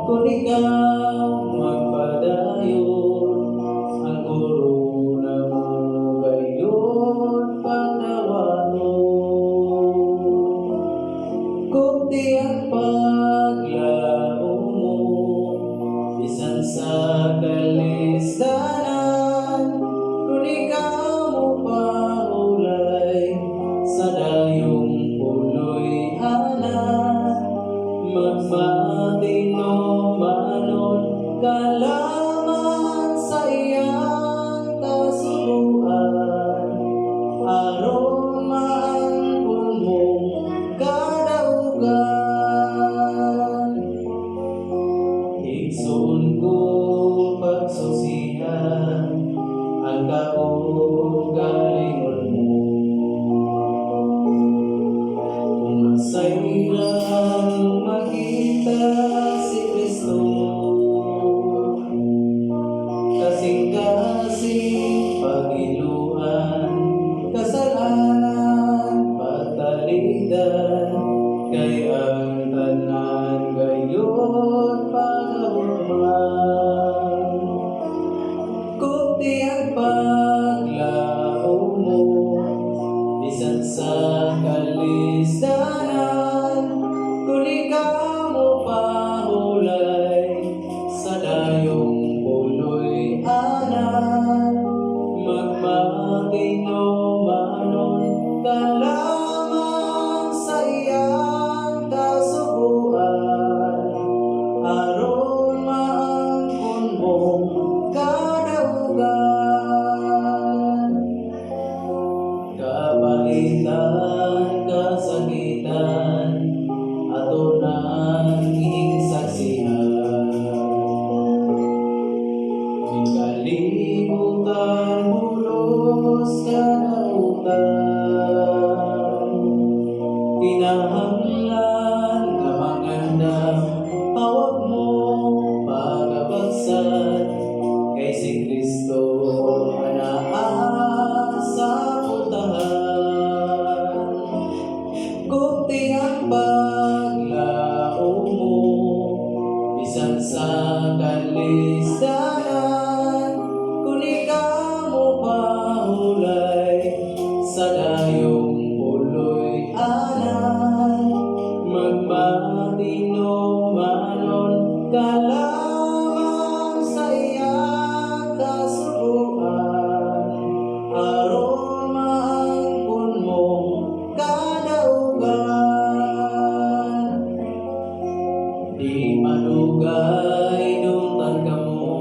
kung ikaw magpadayon, ang korona mo gayon pagdawaton. Kung di ang paglao mo, bisan sa kalisdanan, kung ikaw mo paulay, sa dayong puloy anan, magmatino manon ka lamang sa iyang kasubuan, aron maangkon mo kadaugan. Igsoon ko pagsusihan ang kaugalingon mo, kung masayran makita si Kristo, kasing-kasing pagiluan, kasalanan patalidan, kay ang tanan gayon paghuman. Kung di ang paglao mo, bisan sa kalisdanan, kung ikaw mo pahulay, sa dayong puloy anan, magmatino manon ka lamang sa iyang kasubuan, aron maangkon mo kadaugan. Kabaitan, kasakitan, ato nang insaksihan, kalibutan bulos kanautan, kinahanglan nga mangandam, hawag mo pagabagsan, kay si Kristo anaa sa putahan. Kung di ang paglao mo, bisan sa kalisdanan, kung ikaw mo pahulay, sa dayong puloy anan, magmatino manon ka lamang sa iyang kasubuan, aron maangkon mo kadaugan. Di manugay dumtan ka mo,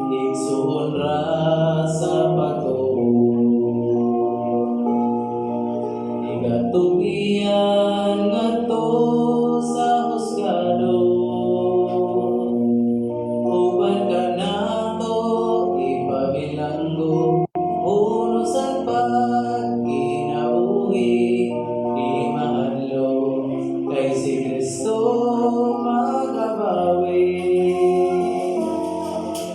igsoon ra sa pagtuo, igatugian ngadto sa husgado, uban ka nato ipabilanggo, unusan pagkinauhi, di mahadlo, kay si Kristo magabawi.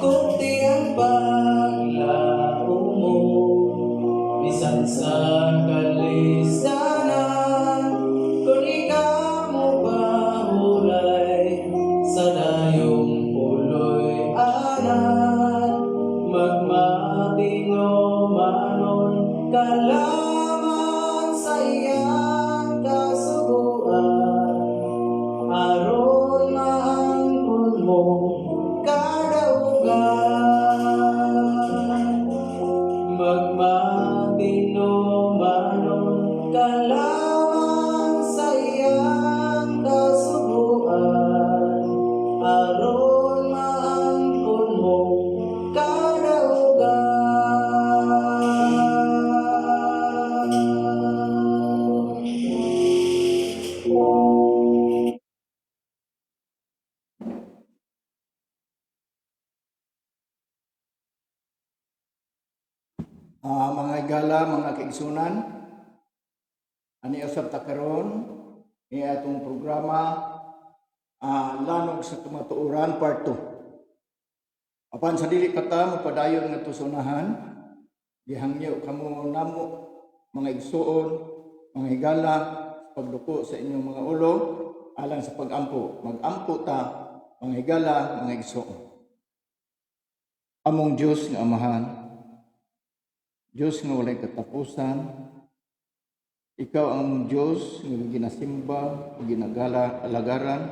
Kung di ang paglao mo, bisan sa kalisdanan, kung ikaw mo pahulay, sa dayong puloy anan, magmatino manon ka lamang sa iyang kasubuan, aron maangkon mo kadaugan. Magmatino manon ka lamang sa iyang kasubuan, aron maangkon mo kadaugan. Mga igala, mga kaigsunan, ani usab ta karon ni atong programa Lanog sa Tumatuuran Part 2. Apan sa dili pa ta mopadayon nga tusunahan, gihangyo kamo namo mga igsuon, mga higala, pagduko sa inyong mga ulo alang sa pag-ampo. Mag-ampo ta mga higala, mga igsoon. Among Diyos nga Amahan, Diyos nga walay katapusan, ikaw ang Diyos nga ginasimba o ginagala alagaran,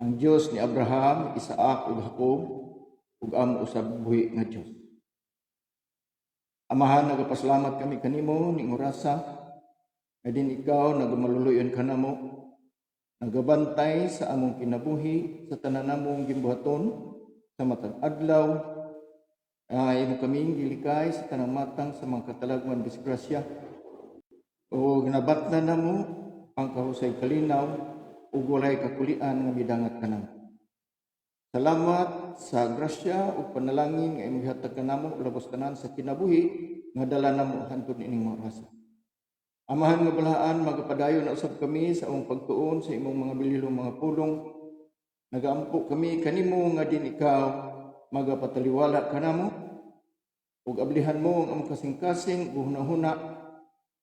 ang Diyos ni Abraham, Isaac ug Jacob, ug amo usab buhi nga Diyos. Amahan, nagapasalamat kami kanimo ning orasa nga din ikaw nagamaluluyon kanamo, nagabantay sa among kinabuhi sa tanan namong gimbuhaton sa matag adlaw. Imo kaming gilikay sa tanang matang sa mga katalagman disgrasya o ginabatnan namo ang kahusay kalinaw ug walay kakulian nga midangat kanamo. Salamat sa grasya ug panalangin nga imong gihatag kanamo labos tanan sa kinabuhi nga dala namo hangtod ining mga orasa. Amahan nga balaan, magapadayon na usab kami sa among pagtuon sa imong mga bililong mga pulong. Nagaampo kami kanimo nga din ikaw magapataliwala kanamo ug ablihan mo ang among kasing-kasing uhuna-huna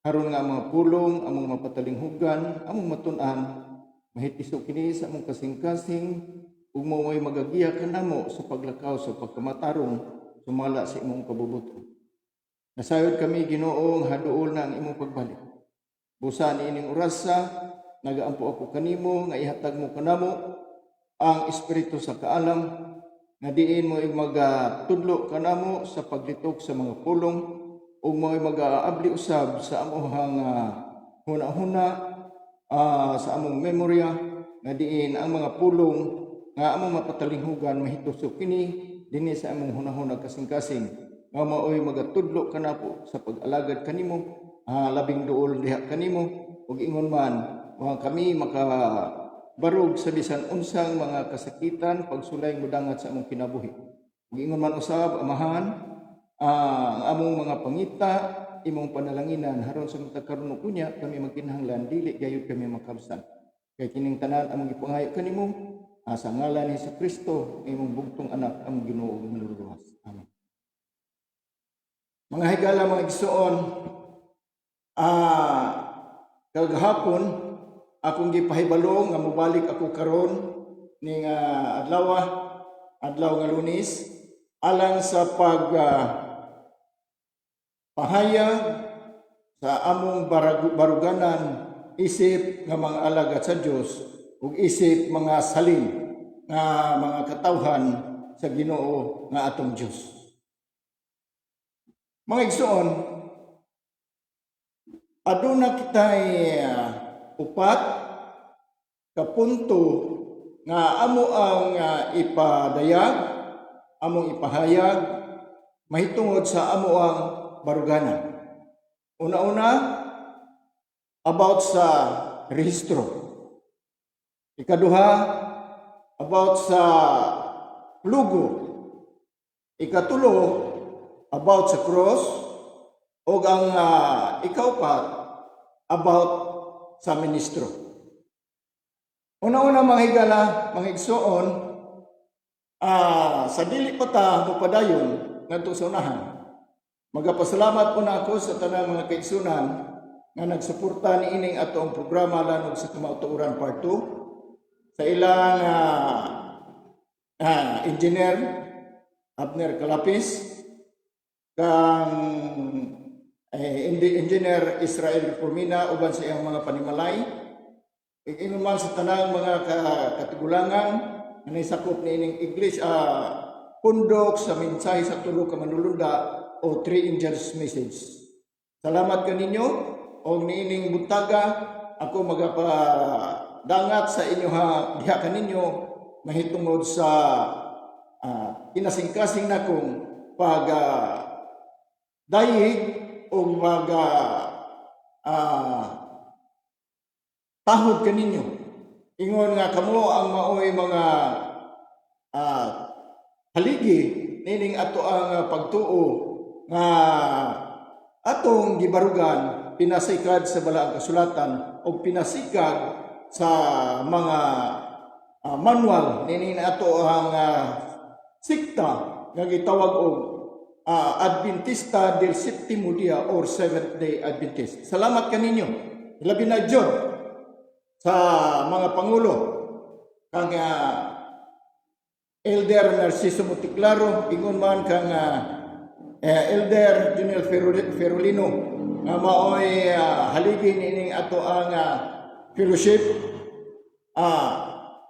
aron nga ang mga pulong among mapatalinghugan, among matun-an mahitiso kini sa among kasing-kasing ug maway magagiya kanamo sa paglakaw sa pagkamatarong sumala sa imong kabubuton. Nasayod kami Ginoo nga haduol na ang imong pagbalik. Busa niining orasa nagaampo ako kanimo nga ihatag mo kanamo ang espiritu sa kaalam nga diin mo magatudlo kanamo sa paglitok sa mga pulong ug mo mag-aabli usab sa amuhang huna-huna sa among memorya nga diin ang mga pulong nga among mapatalinghugan mahitusok kini dinhi sa among hunahuna kasing-kasing nga maoy magatudlo kanapo sa pag-alagad kanimo labing duol diha kanimo ug ingon man mga kami barog sa bisan unsang mga kasakitan pagsulay mudangat sa among kinabuhi. Ug ingon man usab Amahan, ang among mga pangita imong panalanginan haron sa matag karon kunya kami magkinahanglan dili gayud kami makabsan. Kay kining tanan among gipangayo kanimo sa ngalan ni Hesus Kristo imong bugtong anak among Ginoo ug manluluwas. Amen. Mga higala, mga igsoon, kagahapon akong gipahibalo nga mobalik ako karon ning adlaw nga Lunes alang sa pahayag sa among baruganan isip nga mga alagad sa Dios ug isip mga salin nga mga katawhan sa Ginoo nga atong Dios. Mga igsoon, aduna kitay upat ka punto nga amo ang ipadayag, among ipahayag mahitungod sa amo ang baruganan. Una-una, about sa rehistro. Ikaduha, about sa plugo. Ikatulo, about sa cross. O ang ikaupat, about sa ministro. Una-una mga higala, mga igsoon, sa dili pa ta mupadayon ngadto sa unahan. Magapasalamat po na ako sa tanang mga kaigsunan nga nagsuporta ni ining atong programa lanog sa Tumauturan Part 2 sa ilang engineer Abner Calapis kang engineer Israel Formina uban sa iyang mga panimalay. Inuman sa tanang mga katigulangan na nisakop ni ining English pundok sa mensahe sa tulo ka manulunda o 3 angels message. Salamat kaninyo o niining buntaga ako magapadangat sa inyo diha kaninyo mahitungod sa kinasingkasing nakong pag dayig o tahod kaninyo. Ingon nga kamo ang maoy mga haligi nining ato ang pagtuo nga atong gibarugan pinasikad sa balaang kasulatan o pinasikad sa mga manual nining ato ang sikta nga gitawag og Adventista del Sétimo Dia or Seventh Day Adventist. Salamat kaninyo. Labi na Diyon sa mga pangulo kang Elder Narciso Moticlaro, ingon man kang Elder Junior Ferolino, nga maoy haligi nining ato ang fellowship.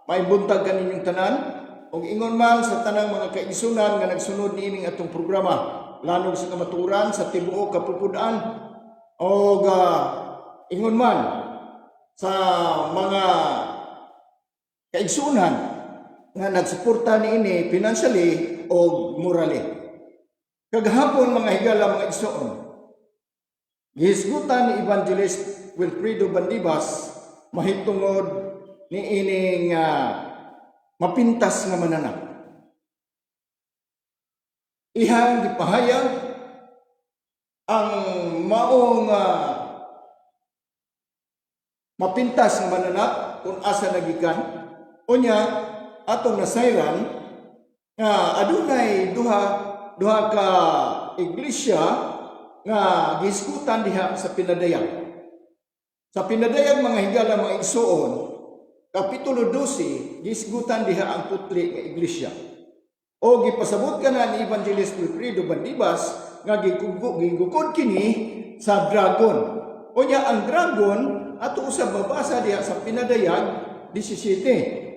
May buntag kaninyong tanan, ug ingon man sa tanang mga kaigsunan nga nagsunod niining atong programa, lanog sa kamaturan sa tibuok kapupudan, ug ingon man sa mga kaigsunan nga nagsuporta niini financially o morally. Kagahapon mga higala mga igsoon, gihisgutan ni Evangelist Wilfredo Bandibas mahitungod niining mapintas nga mananap. Ihang gipahayag ang maong mapintas nga mananap kung asa nagikan. Unya atong nasayran nga adunay duha ka iglesia nga gihisgutan diha sa Pinadayag. Sa Pinadayag mga higala mga igsoon, Kapitulo 12, gisgutan diha ang putli nga iglesia. O gipasabot ka na ni Evangelist Wilfredo Bandibas nga gigukod kini sa dragon. O niya ang dragon ato usab mabasa diha sa Pinadayag 17.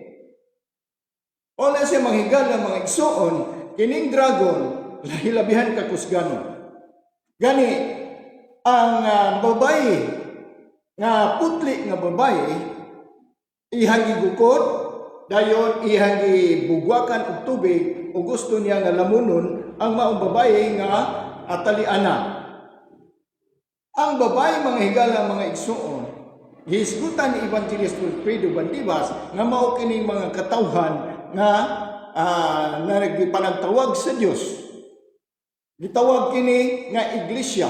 O na siya manghigala mga igsoon, kining dragon lahilabihan ka kusganon. Gani ang babae nga putli nga babae ihang gigukod, dayon ihang gibugwakan og tubig o gusto niya nga lamunon ang maong babae nga ataliana. Ang babae mga higala mga igsoon, gihisgutan ni Evangelist Wilfredo Bandibas nga mao kining mga katawhan nga nagpanagtawag sa Dios. Gitawag kini nga iglesia.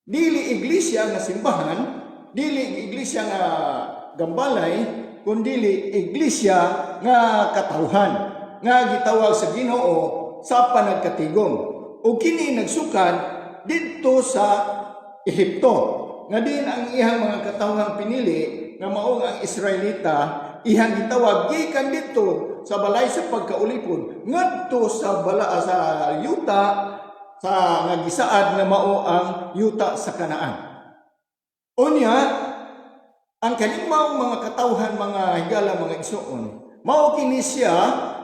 Dili iglesia nga simbahan, dili iglesia nga gambalay, kundili iglesia nga katawhan nga gitawag sa Ginoo sa panagkatigom. O kini nagsukad didto sa Ehipto, nga din ang ihang mga katawhang pinili nga mao ang Israelita, ihang gitawag gikan didto sa balay sa pagkaulipon ngadto sa sa yuta sa nga gisaad nga mao ang yuta sa Kanaan. Unya ang kalimang mga katawhan mga higala mga igsoon, mao kini siya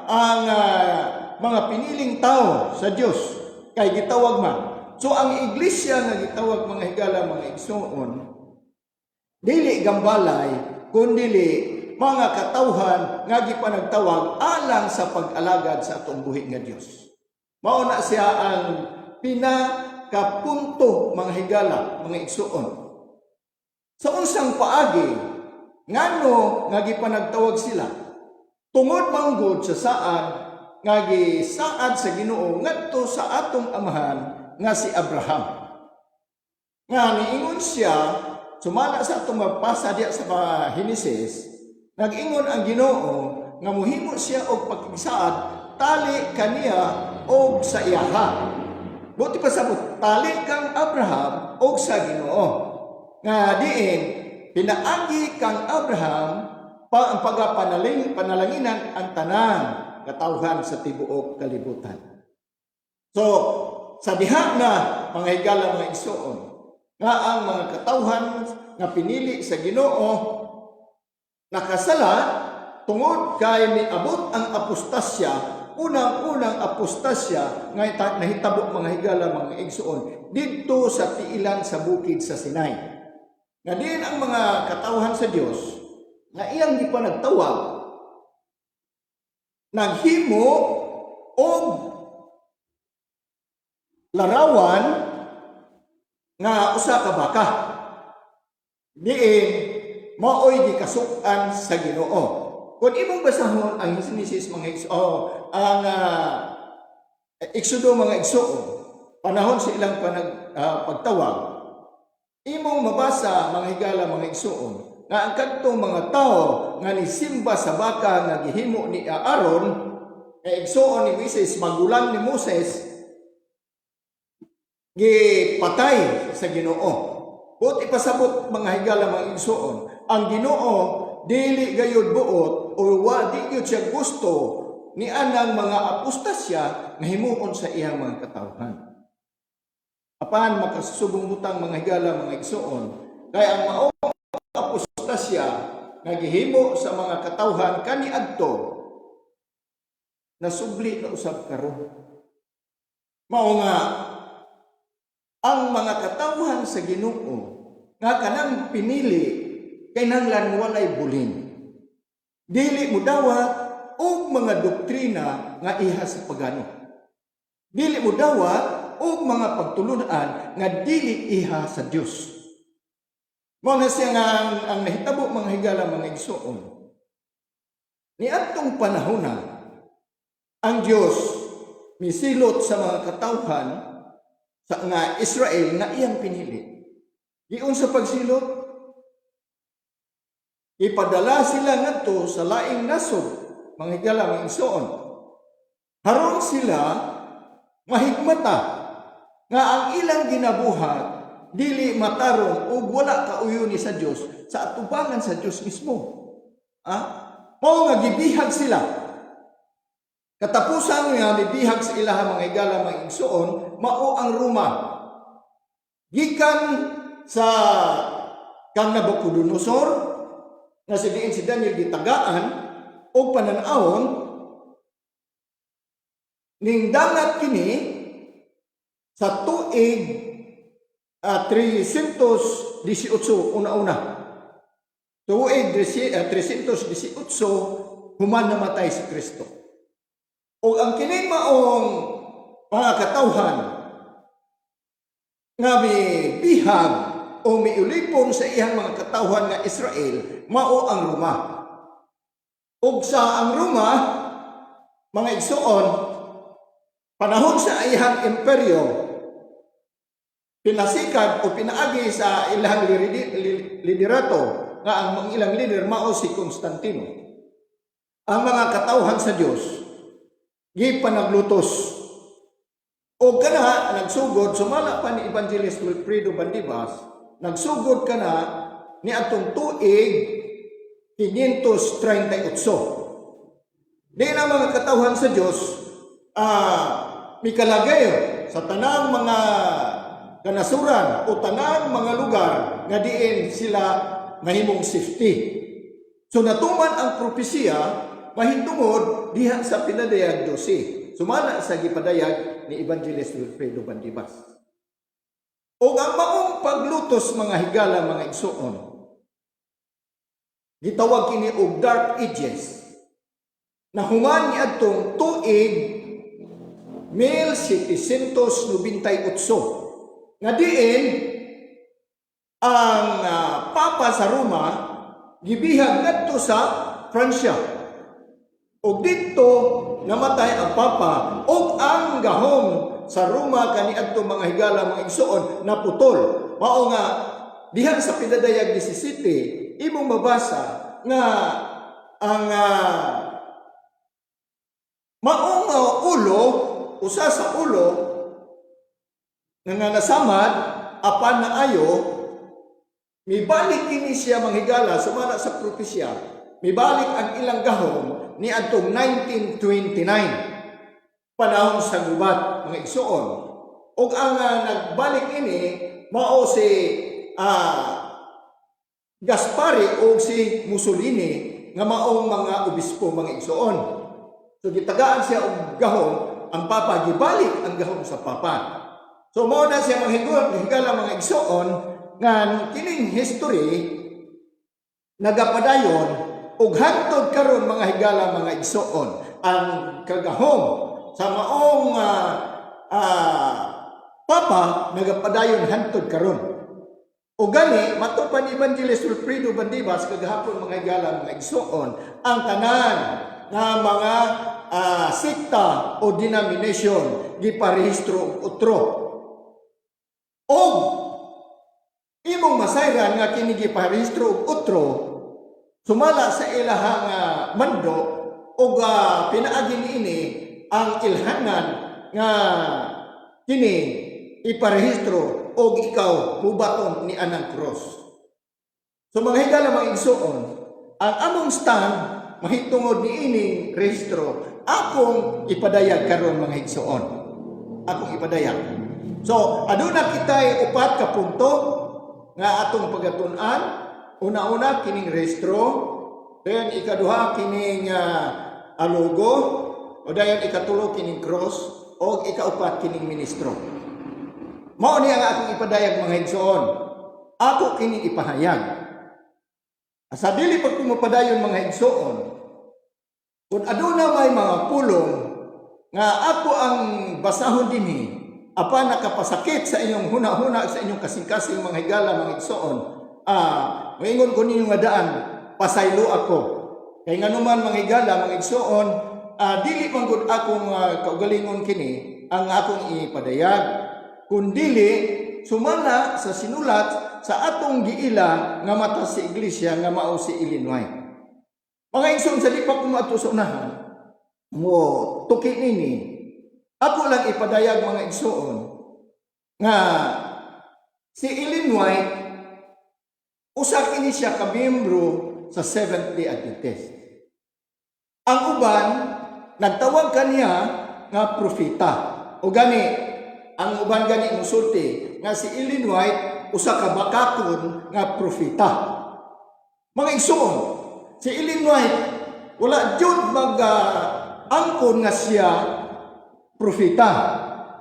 ang mga piniling tao sa Dios kay gitawag man. So ang iglesia nga gitawag mga higala mga igsoon, dili gambalay kundi mga katawhan nga gipanagtawag alang sa pag-alagad sa atong buhi nga Dios. Mao na siya ang pinakapunto mga higala mga igsoon. Sa unsang paagi, ngano nga gipanagtawag sila? Tungod manggod sa saad nga gisaad sa Ginoo ngadto sa atong amahan nga si Abraham. Nga niingon siya sumala sa atong mapasa diya sa Henesis, nag-ingon ang Ginoo nga mohimo siya og pagkigsaad tali kaniya og sa iyaha. Buti pa sabot tali kang Abraham og sa Ginoo. Nga diin, pinaagi kang Abraham ang panalanginan ang tanang katawhan sa tibuok kalibutan. So, sa diha na mga higala mga igsoon, nga ang mga katawhan nga pinili sa Ginoo nakasala tungod kay miabot ang apostasya, unang-unang apostasya nga nahitabo mga higala mga igsoon didto sa tiilan sa bukid sa Sinai. Nga din ang mga katawhan sa Dios na iyang gipanagtawag naghimo og larawan nga usa ka baka. Diin maoy gikasuk-an sa Ginoo. Kung imong basahon ang Henesis mga ang Exodo mga igsoon, panahon sa ilang pagtawag, imong mabasa mga higala mga igsoon nga ang kadtong mga tao nga nisimba sa baka nga gihimo ni Aaron nga igsoon ni Moises, magulang ni Moses, gipatay sa Ginoo. Buti pasabot mga higala mga igsoon, ang Ginoo dili gayud buot o wa di gyud siya gusto ni anang mga apostasya nga himuon sa iyang mga katawhan. Apan makasusubong butang mga higala mga igsoon, kay ang maong apostasya nga gihimo sa mga katawhan kaniadto nasubli na usab karon. Mao nga ang mga katawhan sa Ginoo nga kanang pinili kay nanglan walay bulin. Dili mo dawat og mga doktrina nga iha sa pagano. Dili mo dawat og mga pagtulunan nga dili iha sa Dios. Mao na siya nga ang nahitabo mga higala mga igsoon. Niadtong panahona ang Dios misilot sa mga katawhan sa nga Israel nga iyang pinili. Giun sa pagsilot, ipadala sila ngadto sa laing nasod, mga higala mga igsoon. Haron sila mahigmata nga ang ilang ginabuhat dili matarong ug wala kauyo ni sa Dios sa atubangan sa Dios mismo. Mao nga gibihag sila. Katapusan nga nibihag sa ilaha mga higala mga igsoon mao ang Roma. Gikan sa kang Nabucodonosor nga si diin si Daniel gitagaan og panan-awon ning dangat kini sa tuig 318 una-una. Tuig 318 human namatay si Kristo. O ang kining maong mga katawhan nga bihag o miulipon sa iyang mga katawhan nga Israel, mao ang Roma. Ug sa ang Roma, mga igsoon, panahon sa iyang imperyo, pinasikad o pinaagi sa ilang liderato nga ang ilang leader mao si Constantino. Ang mga katawhan sa Dios gipanaglutos o kana nagsugod sumala pa ni Evangelist Wilfredo Bandibas, nagsugod kana ni atong tuig 538. Di na mga katawhan sa Dios mikalagay sa tanang mga kanasuran o tanang mga lugar nga diin sila mahimong safety. So natuman ang propesya mahitungod diha sa pinadayag 12. Sumala sa gipadayag ni Evangelist Wilfredo Bandibas. O ang maong paglutos mga higala mga igsoon, gitawag kini og Dark Ages, na human niadtong tuig 1798 nga diin ang Papa sa Roma gibihag ngadto sa Pransya. O dito namatay ang Papa o ang gahom sa Roma kaniadto mga higala mga igsoon naputol. Mao nga diha sa pinadayag 17 imong mabasa nga ang maong ulo usa sa ulo nga nasamad apan na ayo mibalik kini siya mga higala sumala sa propesya. Mibalik ang ilang gahom ni adtong 1929 panahon sa gubat mga igsoon. Ug ang nagbalik ini mao si Gaspari o si Mussolini nga maong mga obispo mga igsoon. So gitagaan siya og gahom, ang Papa gibalik ang gahom sa Papa. So mao na siya higala mga igsoon nga kining history nagapadayon ug hangtod karon mga higala mga igsoon ang kagahom sa maong Papa nagapadayon hangtod karon. O gani matupan ni Evangelist Wilfredo Bandibas kagahapon mga higala mga igsoon ang tanan nga mga sikta o denomination giparehistro og utro. Og imong masayran nga kini giparehistro og utro sumala sa ilahang mando o pinaagi niini ang ilhanan nga kini iparehistro o ikaw mubaton ni anang cross. So mga higala mga igsoon, ang among stand mahitungod ni ining rehistro akong ipadayag karon mga igsoon. Akong ipadayag. So, aduna kitay upat ka punto nga atong pagatun-an. Una-una kining rehistro, then ikaduha kining logo, o dayon ikatulo kining cross, o ikaupat kining ministro. Mao ni ang akong ipadayag mga igsoon. Ako kining ipahayag. Sa dili pag kumapadayon mga igsoon, kung aduna may mga pulong nga ako ang basahon dinhi, apa nakapasakit sa inyong huna-huna sa inyong kasing-kasing mga higala mga igsoon, maingon ko ninyo nga daan, pasaylo ako. Kay nga naman mga higala mga igsoon, dili man gud akong kaugalingon kini ang akong ipadayag, kundili sumala sa sinulat sa atong giila nga mata si iglesia nga mao si Illinois. Mga igsoon, sa di pa kung ato sa unahan, mo tuki nini, ako lang ipadayag mga igsoon nga si Illinois usa kini siya ka miyembro sa Seventh-day Adventist. Ang uban nagtawag kaniya nga propeta. O gani, ang uban gani musulti nga si Illinois usa ka bakakon nga propeta. Mga igsoon, si Illinois wala jud angkon nga siya propeta.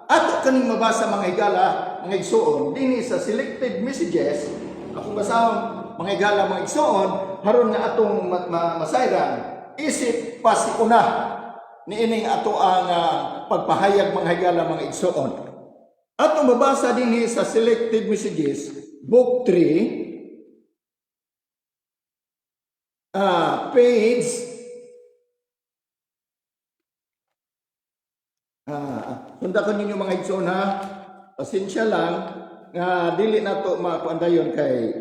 Ato kaning mabasa mga higala, mga igsoon, dinhi sa selected messages, akong basahon mga higala mga igsoon, haron nga atong masayran, isip pa si una niining ato ang pagpahayag mga higala mga igsoon. Atong mabasa dinhi sa selected messages, book 3, page sunda ko ninyo mga igsoon ha, pasensya lang nga dili nato makuandayon kay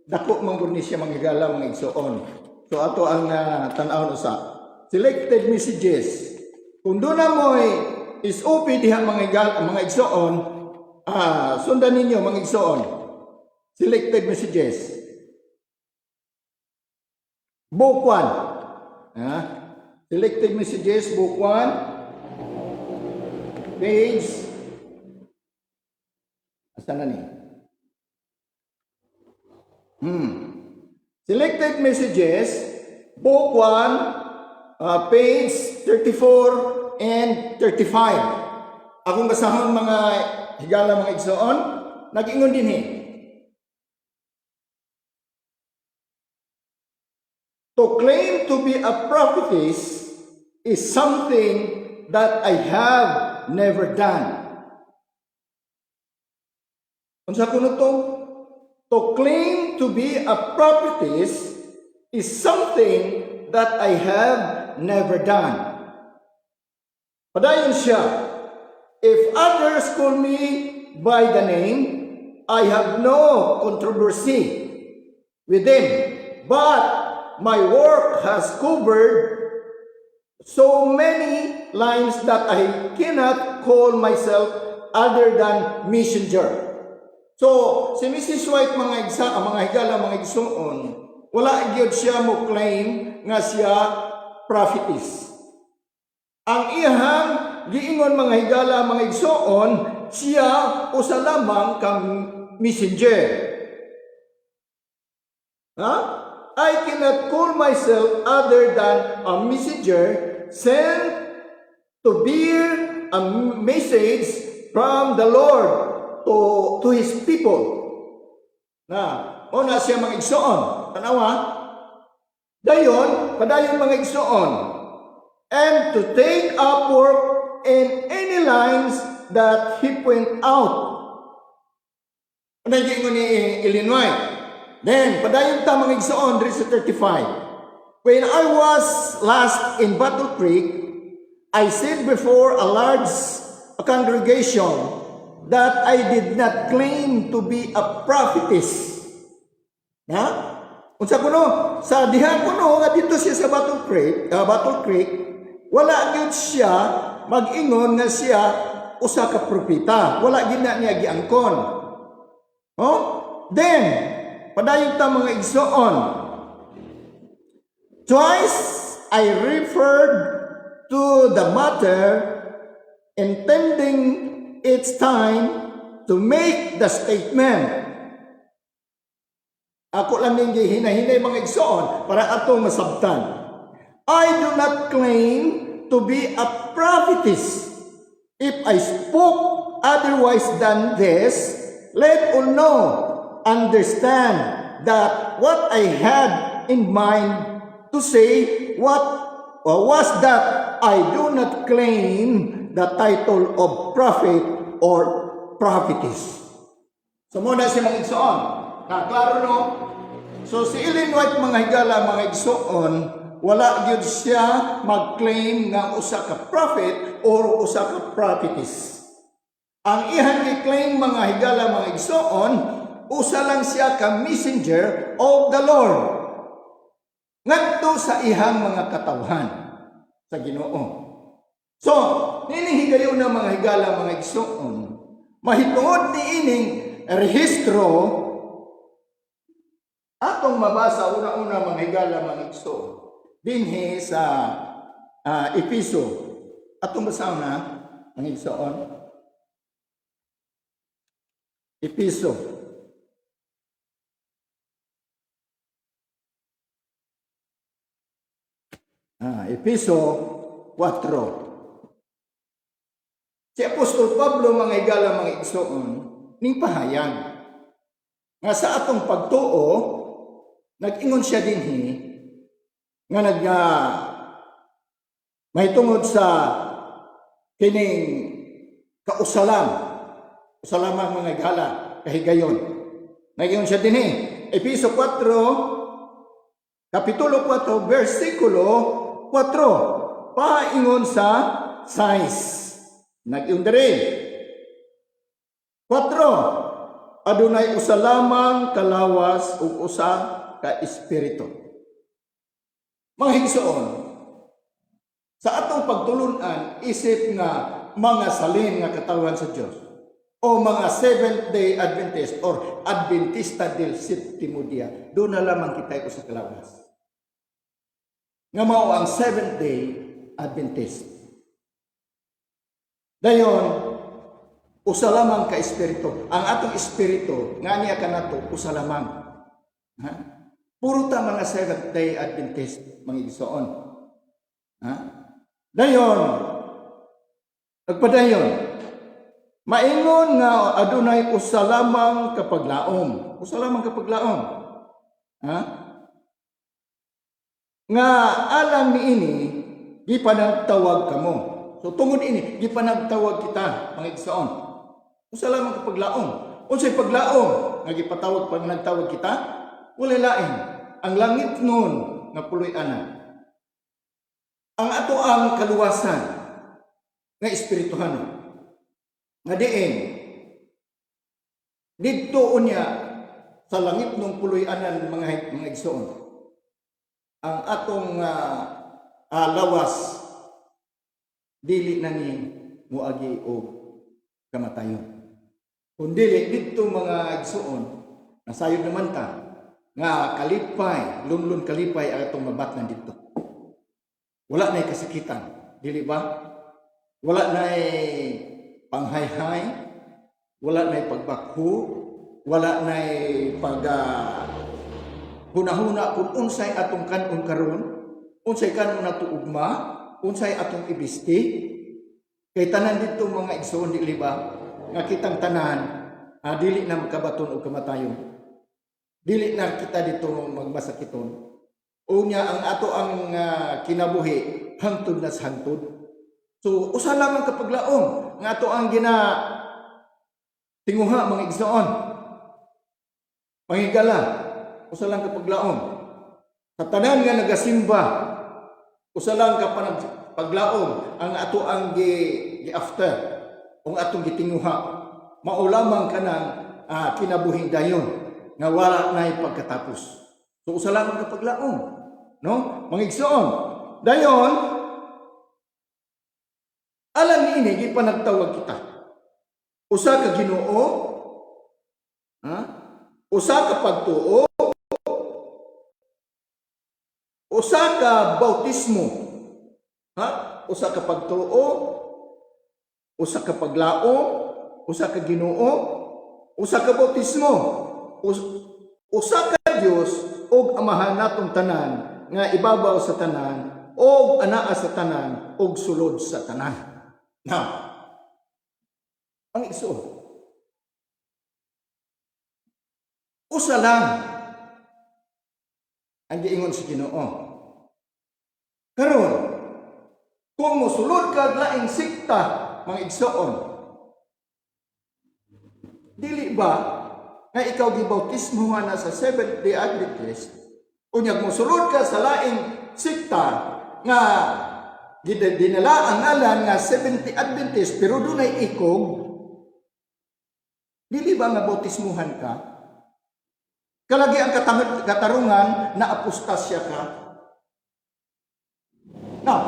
dako man gud ni siya mga higala mga igsoon. So ato ang tan-awon usa. Selected messages. Kung doon na mo'y is-OP diha mga igsoon, sundan ninyo mga igsoon. Selected messages. Book 1. Selected messages, book 1. Page. Asa na ni? Selected messages, book 1, page 34 and 35. Akong basahon mga higala mga igsoon, nag-ingon din To claim to be a prophetess is something that I have never done. Unsa kuno to? To claim to be a prophetess is something that I have never done. Padayon siya, if others call me by the name, I have no controversy with them, but my work has covered so many lines that I cannot call myself other than messenger. So, si Mrs. White mga higala mga igsoon, wala gyud siya mo claim nga siya prophetess. Ang iyang giingon mga higala mga igsoon, siya usa lamang kang messenger. I cannot call myself other than a messenger sent to bear a message from the Lord to his people. Una siya mga igsoon. Tanawa. Dayon, padayon mga igsoon. And to take up work in any lines that he point out. Ano yung ni Illinois? Then, padayon ta mga igsoon, verse 35. When I was last in Battle Creek, I said before a large congregation that I did not claim to be a prophetess. Unsa kuno? Sa diha kuno nga dito siya sa Battle Creek, wala gyud siya mag-ingon nga siya usa ka propeta. Wala gid na niya giangkon. Then, padayon ta mga igsoon. Twice I referred to the matter, intending it's time to make the statement. Ako lang ninyo hinahinay mga igsoon para atong masabtan. I do not claim to be a prophetess. If I spoke otherwise than this, let all know, understand that what I had in mind to say was that I do not claim the title of prophet or prophetess. So muna si mga igsoon. Klaro no? So si Ellen White mga higala, mga igsoon, wala gyud siya mag-claim nga usa ka prophet or usa ka prophetess. Ang iyang i-claim mga higala, mga igsoon, usa lang siya ka messenger of the Lord. Ngadto sa ihang mga katawhan sa Ginoo. So, ninihigayon na mga higala, mga igsoon, mahitungod ni ining rehistro atong mabasa una-una mga higala, mga igsoon dinhi sa Episo. Atong basaon na mga igsoon. Episo. Episo 4. Si Apostol Pablo mga higala, mga igsoon, ning pahayag nga sa atong pagtuo, nag-ingon siya dinhi nga mahitungod sa kining usalamang mga higala, kahigayon. Nag-ingon siya dinhi, Episo 4, Kapitulo 4, versikulo 4, paingon sa 6. Nag-ingon diri. 4. Adunay usa lamang kalawas ug usa ka espiritu. Mga higsoon, sa atong pagtulunan, isip nga mga salin nga katawhan sa Dios o mga Seventh-day Adventist or Adventista del Sétimo Día, doon na lamang kita usa ka kalawas. Nga mao ang Seventh-day Adventist. Dayon, usa lamang ka espiritu. Ang atong espiritu nga niya kanato usa lamang. Puro ta mga Seventh-day Adventist mga igsoon. Dayon, nagpadayon. Maingon nga adunay usa lamang kapaglaom. Usa lamang kapaglaom. Nga alam niini gipanagtawag kamo. So tungod ini gipanagtawag kita mga igsoon. Usa lamang kapaglaom. Unsay paglaom nga gipatawag pag nagtawag kita? Wala lain. Ang langit nun nga puloy-anan. Ang ato ang kaluwasan nga espirituhan. Nga diin didto unya sa langit nung puloy-anan mga igsoon. Ang atong lawas dili na ni muagi og kamatayon. Kung dili didto mga igsoon, nasayod naman ta nga kalipay, lunlun kalipay ang atong mabatnan dito. Wala na'y kasakitan, dili ba? Wala na'y panghayhay, wala na'y pagbakho, wala na'y hunahuna kung unsay atong kanon karon, unsay kanon nato ugma, unsay atong ibisti. Kay tanan dito mga igsoon, dili ba? Nga kitang tanan, dili na magkabaton o kamatayon. Dili na kita dito magmasakiton. Unya ang ato ang kinabuhi hangtod na sa hangtod. So usa lamang kapaglaom nga ato ang tinguha mga igsoon. Pangigala, usa lang kapaglaom. Sa tanan nga nagasimba, usa lang ka paglaom ang ato ang gi-after ug atong gitinguha. Mao lamang kanang kinabuhing dayon nga wala na'y pagkatapos. So usa lamang kapaglaom, no? Mga igsoon. Dayon alam niini gipanagtawag kita. Usa ka Ginoo, usa ka pagtuo, usa ka bautismo, usa ka pagtuo, usa ka paglaom, usa ka Ginoo, usa ka bautismo, usa ka Dios og amahan natong tanan nga ibabaw sa tanan og anaa sa tanan og sulod sa tanan. Now, ang igsoon, usa lang ang giingon si Ginoo. Karon, kung mosulod ka laing sikta, mga igsoon, dili ba nga ikaw gibautismo na sa Seventh-day Adventist, unyag mosulod ka sa laing sikta nga dinala ang ngalan nga Seventh-day Adventist pero dunay ikog, dili ba nga bautismuhan ka? Kalagi ang katarungan na apostasya ka. Now,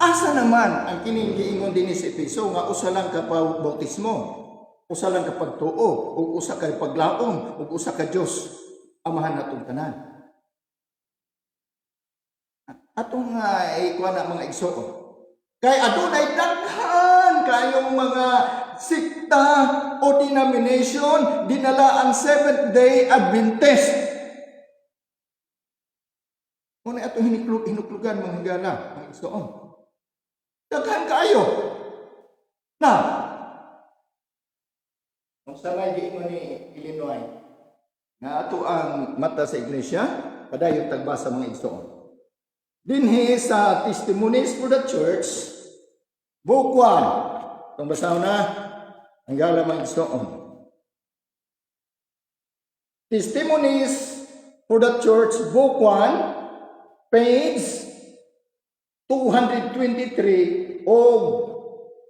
asa naman ang kining giingon dinhi sa Efeso nga usa lang ka bautismo, usa lang ka pagtuo, ug usa ka paglaom, ug usa ka Dios amahan natong tanan. Atong ikuha na mga igsoon. Kay adunay daghan kayong mga sikta o denomination dinala ang Seventh-day Adventist. Muna itong hinuklugan mga higala, mga igsoon. Daghan kayo. Na, kung saan giingon ni Illinois, na ato ang mata sa iglesia, padayon tagbasa mga igsoon. Dinhi sa Testimonies for the Church, Book 1. Itong basaw na, ang gala mga igsoon. Testimonies for the Church, Book 1, page 223 o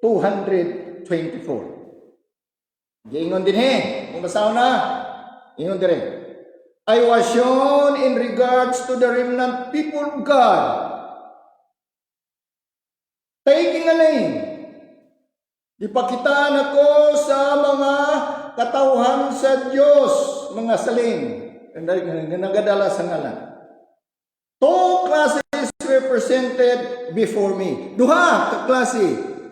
224. Giingon din kung basaw na, ingon dire. I was shown in regards to the remnant people of God, taking a name. Dipakitaan ako sa mga katauhan sa Diyos, mga salin, nagadala sa ngalan. Two classes represented before me. Duha ka klase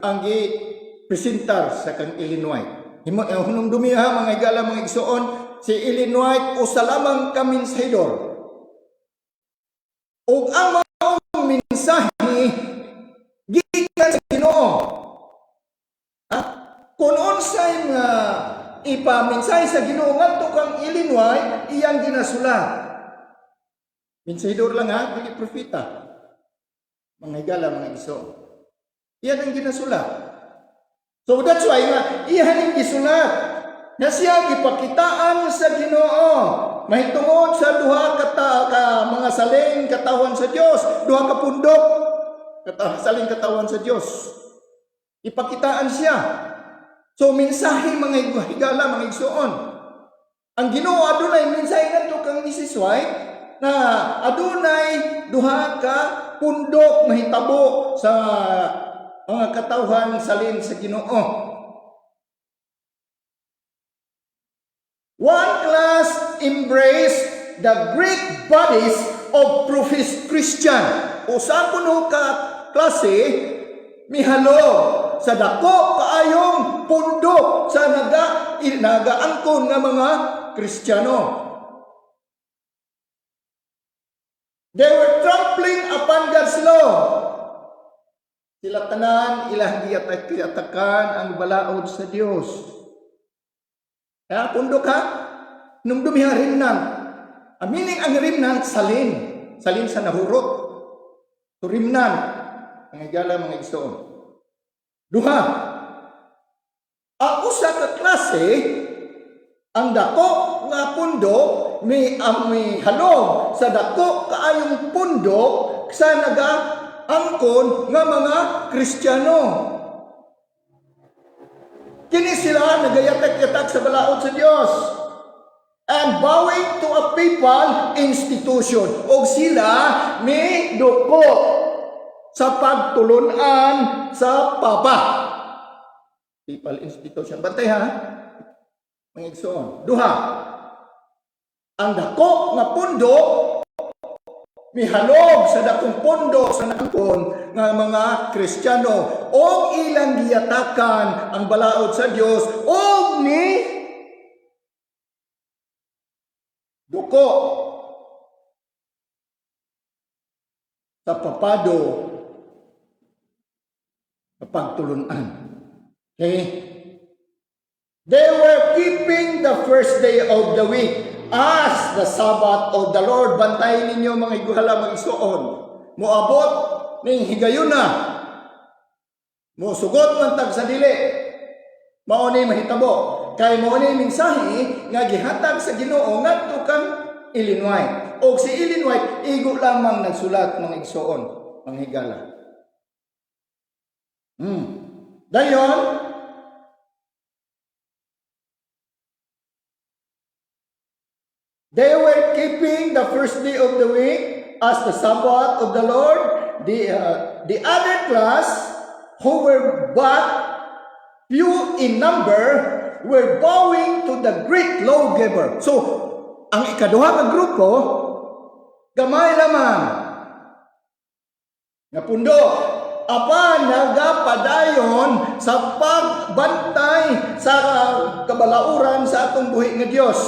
ang gi-presentar sa kang Illinois. Hunong dumiha mga igala mga igsoon, si Illinois usa lamang ka mensahidor. Ug ang mga mensahe gikan sa Ginoo. Kung unsay nga ipa-mensahe sa Ginoo ngadto kang Illinois, iyang ginasulat. Mensahidor lang dili propeta. Mga igala mga igsoon. Iyan ang ginasulat. So that's why nga iyan ang gisulat. Na siya gipakitaan sa Ginoo mahitungod sa duha ka mga saling katawan sa Dios, duha ka pundok saling katawan sa Dios. Ipakitaan siya. So mensahe mga higala mga igsoon. Ang Ginoo adunay mensahe ngadto kang Mrs. White na adunay duha ka pundok mahitabo sa mga katawhan salin sa Ginoo. One class embrace the Greek bodies of professed Christian. Usa kuno ka klase mihalo sa dako kaayong pundok sa nagaangkon nga mga Kristiyano. They were trampling upon God's law. Sila tanan ilang giatakan ang balaod sa Dios. Pundok nung dumiha rimnan. Meaning ang rimnan salin sa nahurot. So rimnan ang igala mga igsoon. Duha. Ang usa ka klase ang dako nga pundok may halong sa dako kaayong pundok sa nagaangkon nga mga Kristiyano. Kini sila nagayatak-yatak sa balaod sa Dios and bowing to a papal institution. O sila may duko sa pagtulunan sa Papa. Papal institution. Bantay ha? Mga igsoon. Duha. Ang dako nga pundok mihalog sa dakong pondo sa nakapon nga mga Kristiyano o ilang giyatakan ang balaod sa Dios o ni duko sa papado sa pagtulunan. Okay? They were keeping the first day of the week as the Sabbath of the Lord. Bantayin ninyo mga higuhala, mga isuon. Muabot ning higayuna. Musugot man tag sa dili. Mao ni mahitabo. Kay mao ni mensahe nga gihatag sa Ginoo ngadto kang Illinois. O si Illinois igo lamang nagsulat mga isuon, mga higala. Dayon, they were keeping the first day of the week as the Sabbath of the Lord. The other class, who were but few in number, were bowing to the great lawgiver. So, ang ikaduha nga grupo, gamay lamang. Napundo, apan nagapadayon sa pagbantay sa kabalauran sa atong buhi nga Dios.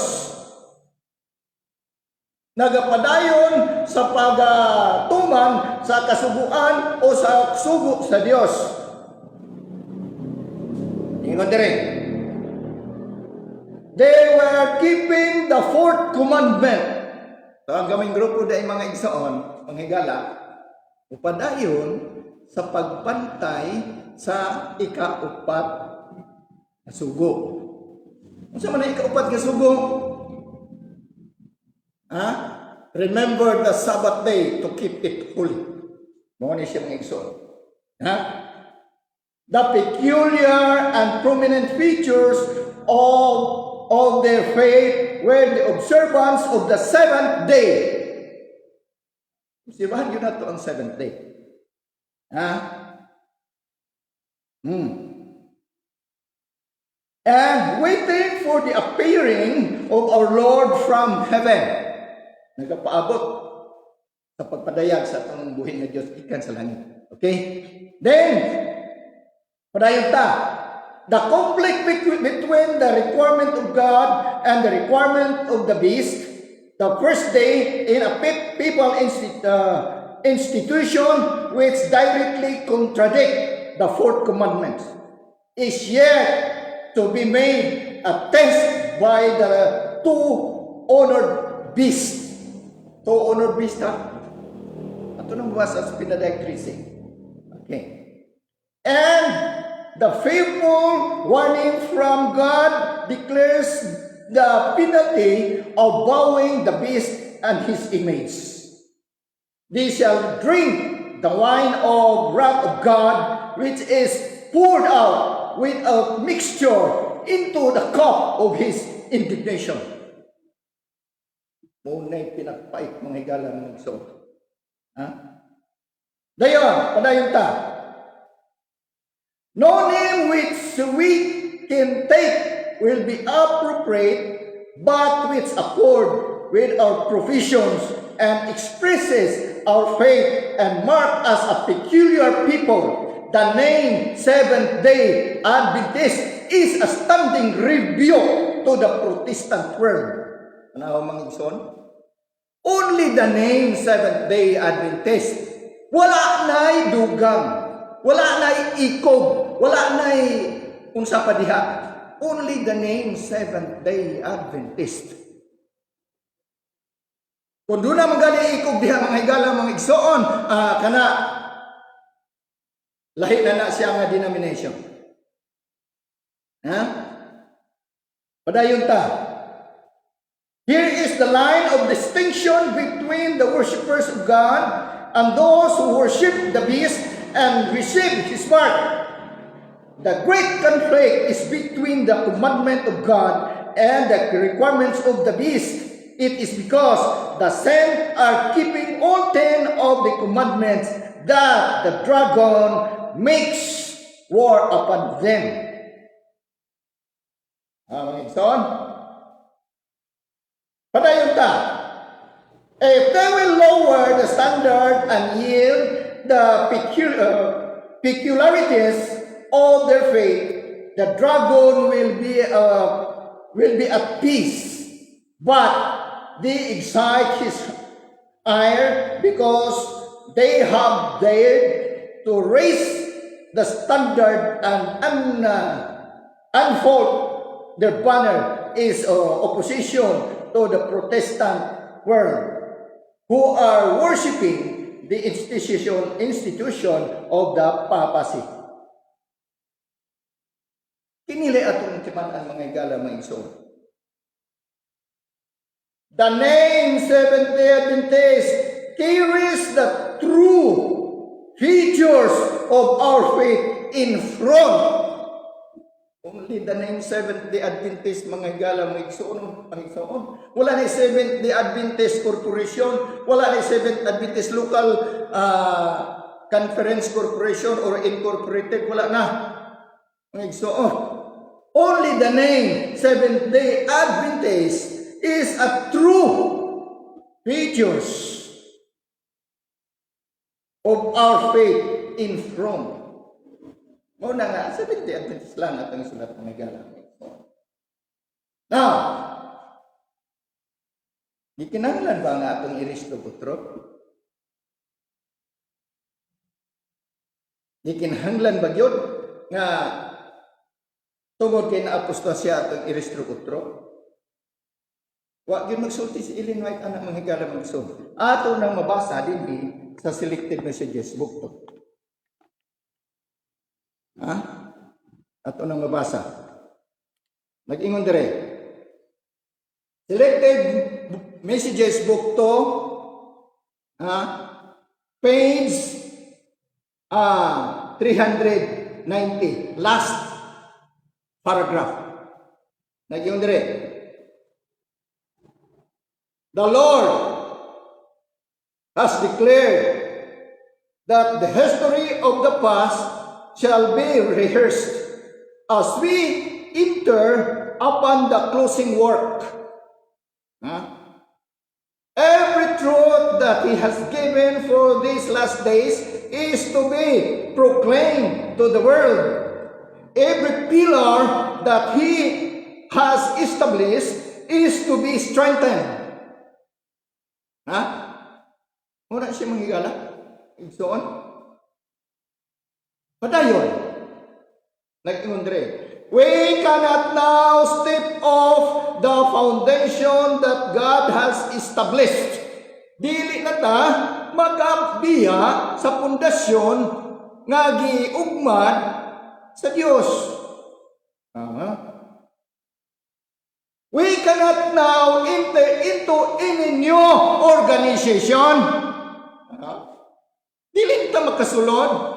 Nagapadayon sa pagatuman sa kasuguan o sa sugo sa Dios. Ingon dire. They were keeping the fourth commandment. So, ang gaming grupo dahil mga igsoon, mga higala, upadayon sa pagpantay sa ikaupat na sugo. Unsa man ang ikaupat nga sugo? Remember the Sabbath day to keep it holy. Mao ni siya mga igsoon. The peculiar and prominent features of their faith were the observance of the seventh day. Obserbahan yun na ito ang seventh day. And waiting for the appearing of our Lord from heaven. Nagapaabot sa pagpadayag sa itong buhay na Diyos ikan sa langit. Okay? Then, padayon ta, the conflict between the requirement of God and the requirement of the beast, the first day in a people institution which directly contradict the fourth commandment, is yet to be made a test by the two honored beasts. Two honored beasts, ha? Ito nang buwas sa Spinaday Krisi. Okay. And the faithful warning from God declares the penalty of bowing the beast and his image. They shall drink the wine of wrath of God, which is poured out with a mixture into the cup of his indignation. Muna'y pinagpait mga higala ng igsoon. Dayon, padayon ta. No name which we can take will be appropriate, but which accord with our professions and expresses our faith and mark us a peculiar people. The name Seventh-day Adventist is a standing rebuke to the Protestant world. Ano mga igsoon? Only the name Seventh-day Adventist. Wala na'y dugang, wala na'y ikob, wala na'y unsa pa diha. Only the name Seventh-day Adventist. Kung doon na magali ikob diha mga higala, mga igsoon, kana lahi na siya nga denomination. Padayon ta. Here is the line of distinction between the worshippers of God and those who worship the beast and receive his mark. The great conflict is between the commandment of God and the requirements of the beast. It is because the saints are keeping all 10 of the commandments that the dragon makes war upon them. Mga igsoon, padayon ta. If they will lower the standard and yield the peculiarities of their faith, the dragon will be at peace. But they excite his ire because they have dared to raise the standard and unfold their banner is opposition to the Protestant world, who are worshiping the institution of the papacy. Kinili atong timan-an mga igala mga igsoon. The name Seventh-day Adventist carries the true features of our faith in front. Only the name Seventh-day Adventist mga igala mga igsoon. Wala na Seventh-day Adventist Corporation, wala na Seventh Adventist Local Conference Corporation or Incorporated, wala na mga igsoon. Only the name Seventh-day Adventist is a true features of our faith in front. Muna nga, Seventh-day Adventist lang at ang sulat ng nagala. Now, di kinahanglan ba nga atong iristo putro? Di kinahanglan ba yun nga tungod kay na-apostasya atong iristo putro? Wa gyud magsulti si Ellen White anak mga higala magsulti. Ato nang mabasa dinhi sa selected messages book to. Ha? Ato nang mabasa. Nag-ingon dire. Selected messages book to, page 390, last paragraph. Nag-ingon dire. The Lord has declared that the history of the past shall be rehearsed as we enter upon the closing work. Every truth that He has given for these last days is to be proclaimed to the world. Every pillar that He has established is to be strengthened. Muna siya manghigala? Igsoon? Padayon. Nag-ingon dire. We cannot now step off the foundation that God has established. Dili na ta mag-abiya sa pundasyon nga giugmad sa Dios. We cannot now enter into any new organization. Dili ta makasulod.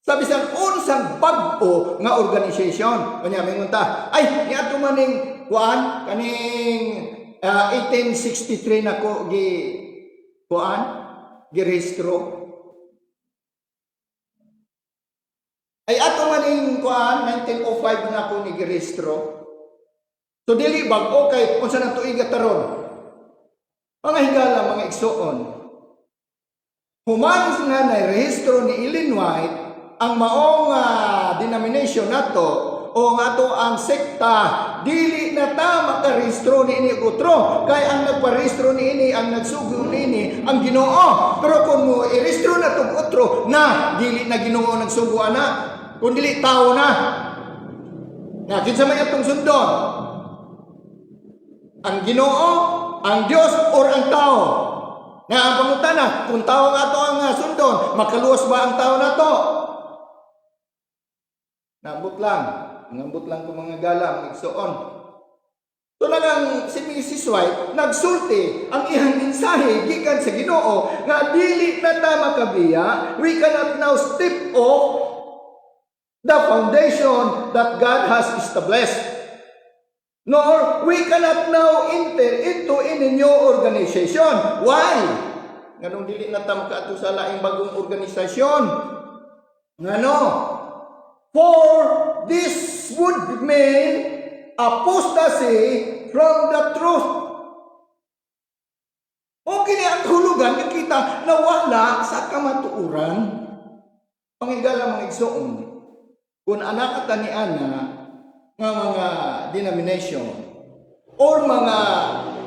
Sabi sa unsang bag-o nga organization. Kanya mingon ta, ay niadto maning kuan kaning 1863 nako girehistro. Ay ato maning kuan 1905 nako ni girehistro. So dili bag-o kay unsa nang tuig taron. Mga higala mga igsoon. Human nga na rehistro ni Ellen White ang maong denomination nato o nga to ang sekta, dili na ta makarehistro ni ini utro kay ang nagparehistro ni ini, ang nagsugo ni ini ang Ginoo. Pero kung mo irehistro na tong utro na dili na Ginoo nagsugo ana, kun dili tao na. Nga kinsa may atong sundon? Ang Ginoo, ang Dios or ang tao? Nga ang pangutana, kung tao nga to ang sundon, makaluwas ba ang tao na to? Nabot lang kung mga galang, igsoon. So nagang si Mrs. White, nagsulti ang ihang mensahe gikan sa Ginoo nga dili na ta makabiya, we cannot now step off the foundation that God has established. Nor we cannot now enter into any new organization. Why? Nganong dili na ta makaato sa laing bagong organisasyon? Ngano? For this would mean apostasy from the truth. Okay katuuran nga kita nawala sa kamatuuran. Pangigala mga igsoon, kung anak ka ni ana nga mga denomination or mga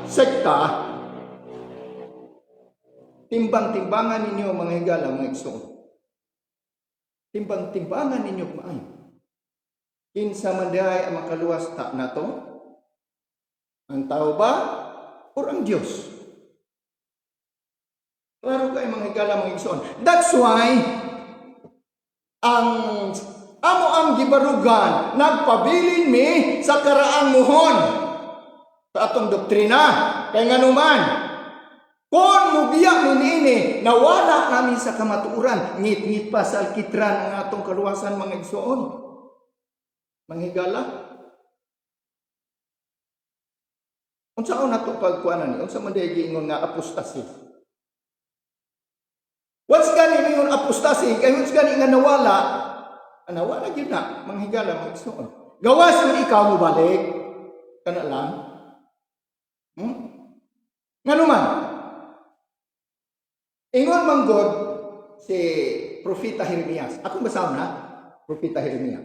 sekta, timbang-timbangan ninyo mga higala mga igsoon. Timbang-timbangan ninyo maayo. Kinsa man diay ang makaluwas ta nato? Ang tao ba or ang Dios? Klaro kay mga higala mga igsoon. That's why ang amo ang gibarugan nagpabilin mi sa karaang muhon sa atong doktrina kay nganuman kung mubiya mo niini nawala kami sa kamatuuran ngit-ngit pa sa alkitran ang atong kaluwasan mga igsoon mga higala unsaon nato pagkuanan ni unsa man diay giingon nga apostasy. What's gani ngayon apostasi? Kaya what's gani nga nawala? Nawala yun na, manghigala, mga igsoon. Gawas mo ikaw mo balik. Kana lang. Nga naman, ingon man God si Propeta Jeremias. Akong basaw na, Propeta Jeremias.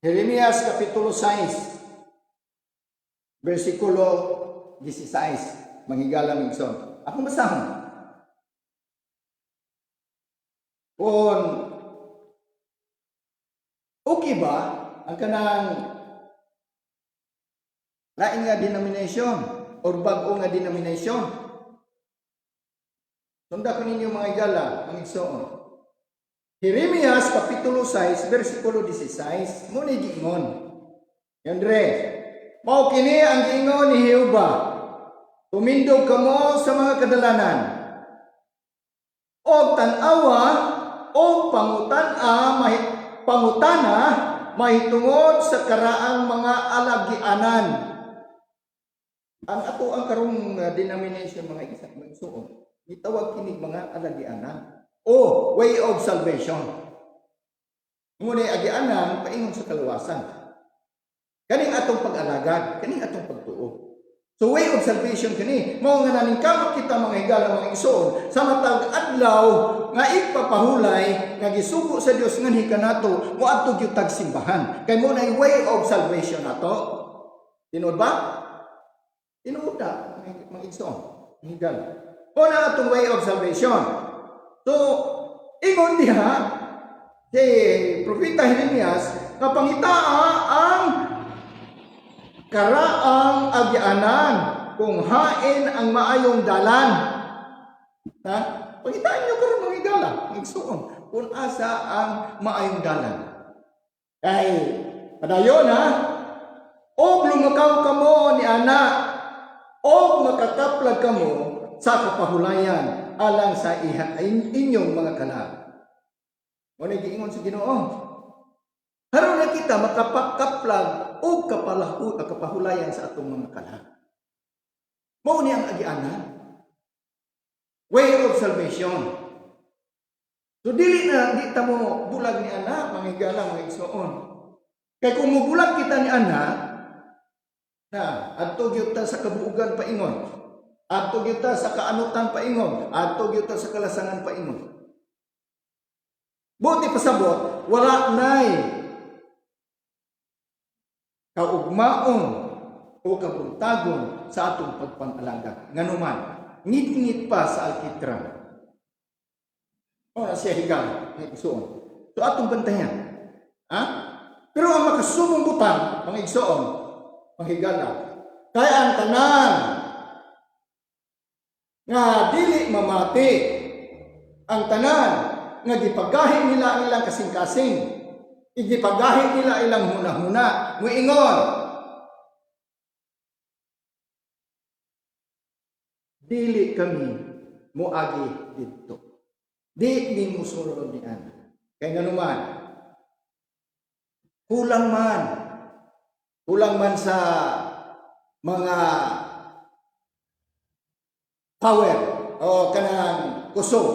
Jeremias Kapitulo 6, versikulo 16, manghigala ng igsoon. Akong basahon. Kung okay ba ang kanang lain nga denomination or bago nga denomination? Sunda ko ninyo mga igala, mga igsoon. Jeremias Kapitulo 6, versikulo 16, muna giingon. Yandre, mao kini ang giingon ni Jehova. Tumindog kamo sa mga kadalanan. O tanawa o pangutana mahitungod sa karaang mga alagianan. Ang ato ang karong denomination mga igsoon, gitawag kini mga alagianan o way of salvation. Ngunit agianan paingon sa kaluwasan. Kaning atong pag-alagad, kaning atong pagtuo. So way of salvation kani mao nga naning kamot kita mga higala mga igsoon sa matag adlaw nga ipapahulay nga gisugo sa Dios nganhi kanato moadto gyud tag simbahan kay mo nay way of salvation nato. Tinuod ba? Tinuod ta mga igsoon higala. O na atong way of salvation. So ingon diha si Propeta Jeremias nga pangitaa ang karaang agyanan kung hain ang maayong dalan. Ha? Pagitaan nyo karon mga igala, igsuon, kung asa ang maayong dalan. Kay, padayon ha, og lumakaw kamo ni ana, og makakaplag kamo sa kapahulayan alang sa inyong mga kalag. Muna giingon sa Ginoo. Haron na kita makapakaplag o kapahulayan sa atong mga kalag. Mao ni ang agianan. Way of salvation. So dili na di ta mo bulag ni ana mga higala mga igsoon. Kay kung mubulag kita ni ana na adto gyud ta sa kabuugan paingon. Adto gyud ta sa kaanutan paingon. Adto gyud ta sa kalasangan paingon. Buti pasabot wala nay kaugmaon o kabuntagon sa atong pagpangalaga. Nganuman, ngit-ngit pa sa alkitran. O na siya higal, ng igsoon. So atong bantayan. Ha? Pero ang makasumong butang, mga igsoon, mga higala, kaya ang tanan nga dili mamati, ang tanan nga gipagahin nila ang ilang kasing-kasing, igipagahin nila ilang huna-huna. Muingon, dili kami muagi dito. Di ni musulod ni ana. Kaya nga naman, kulang man sa mga power o kanang kusog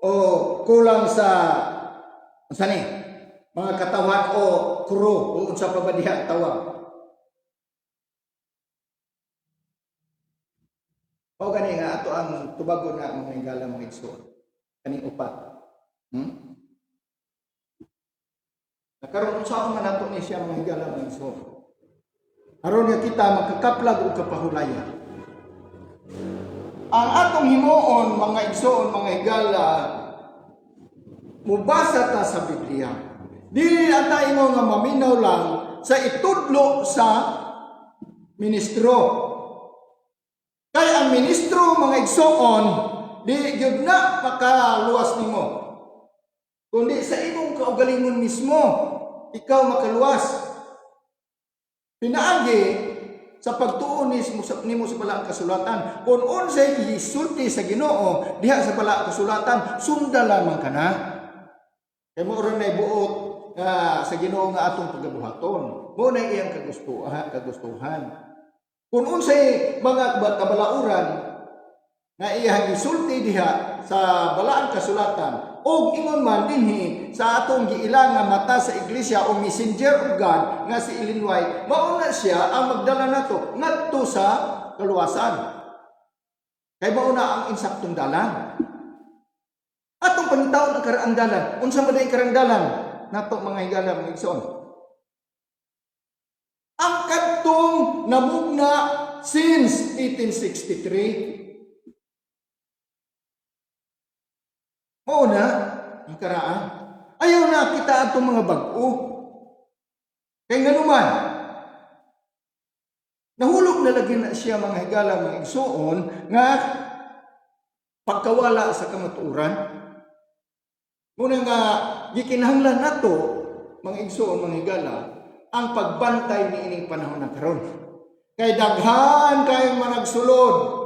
o kulang sa mga katawan o kuro o unsa pa ba diha tawag. Tubago na mga higala mga igsoon. Kaning upat. Nakaroon sa man nato ni siya mga higala mga igsoon. Aron nga kita magkakaplag o kapahulayan. Ang atong himuon mga igsoon mga higala, mubasa ta sa Biblia. Dili ata ingo nga maminaw lang sa itudlo sa ministro. Kaya ang ministro mga igsoon, di gyud na makaluwas nimo. Kundi sa imong kaugalingon mismo, ikaw makaluwas. Pinaagi sa pagtuon nimo sa balaang kasulatan. Kung unsay gisulti sa Ginoo diha sa balaang kasulatan, sunda lamang kana. Kay mo ron nay buot sa Ginoo nga atong pagabuhaton. Mo na iyang kagustuhan. Kung unsay mga kabalauran nga iyang gisulti diha sa balaang kasulatan o ingon man dinhi sa atong giilang nga mata sa iglesia o messenger of God nga si Ellen White, mao na siya ang magdala nato ngadto sa kaluwasan. Kay mao na ang insaktong dalan. Atong panitaon ang karaang dalan. Unsa man day karang dalan nato mga higala mga igsoon? Ang kadtong namugna since 1863. Mao na ang karaan. Ayaw na kita atong mga bag-o. Kay nganuman, nahulog na lagi na siya mga higala mga igsoon nga pagkawala sa kamatuoran. Muna nga gikinahanglan nato mga igsoon mga higala ang pagbantay ni ining panahon na karon. Kay daghan kay managsulod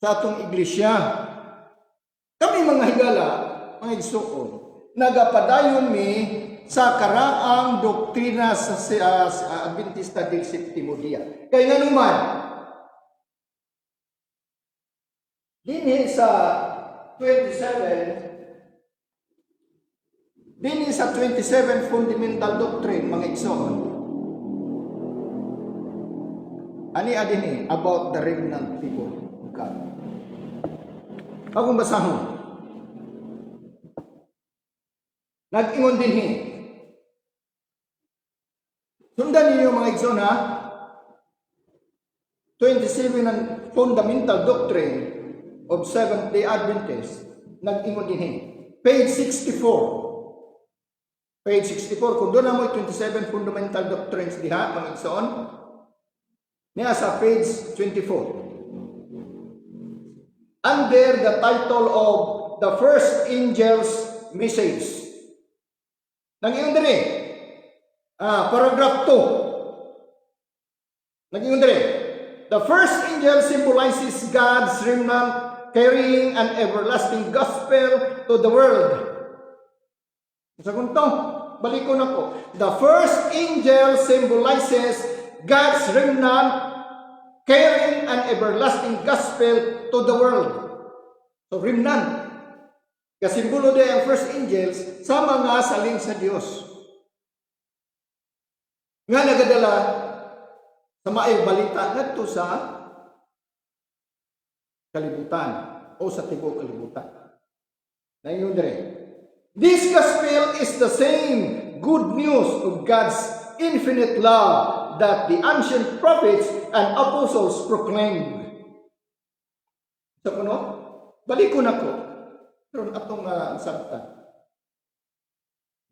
sa atong iglesia. Kami mga higala, mga igsoon, nagapadayon mi sa karaang doktrina sa Adventista del Sétimo Día. Kay nganuman, dinhi sa 27 fundamental doctrine mga igsoon. Ani adini about the remnant people of God. Akong basahon. Nag-ingon dinhi. Sundan ninyo mga igsoon ha. 27 ang fundamental doctrine of Seventh-day Adventists. Nag-ingon dinhi. Page 64. Page 64, kung doon na mo 27 fundamental doctrines diha, mga igsoon, niya sa page 24. Under the title of The First Angel's Message. Nag-iyon din paragraph 2. Nag-iyon din The first angel symbolizes God's remnant carrying an everlasting gospel to the world. Sa kunto, balik ko na po. The first angel symbolizes God's remnant carrying an everlasting gospel to the world. So, remnant. Kasimbolo din ang first angels sa mga salin sa Diyos. Nga nagadala sa maayong balita ngadto sa kalibutan o sa tibuok kalibutan. Naingon dire. This gospel is the same good news of God's infinite love that the ancient prophets and apostles proclaimed. Sa kuno, balik ko na ko. Pero atong sabta.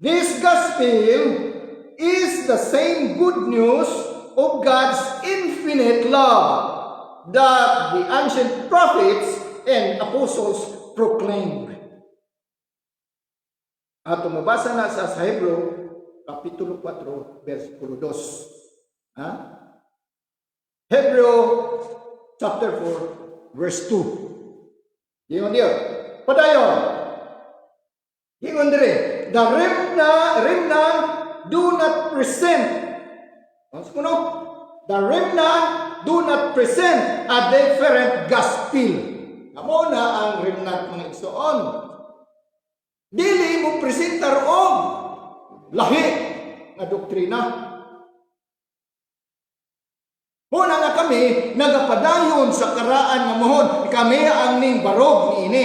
This gospel is the same good news of God's infinite love that the ancient prophets and apostles proclaimed. At mabasa na sa Hebreo, Kapitulo 4, versikulo 2. Hebreo, chapter 4, verse 2. Yun yun. Padayon. Yun dire. The remnant do not present. The remnant do not present a different gospel. Amo na ang remnant mga igsoon. Dili mo presentar og lahi nga doktrina. Muna nga kami nagapadayon sa karaan nga mohon kami ang ning barog ni ini.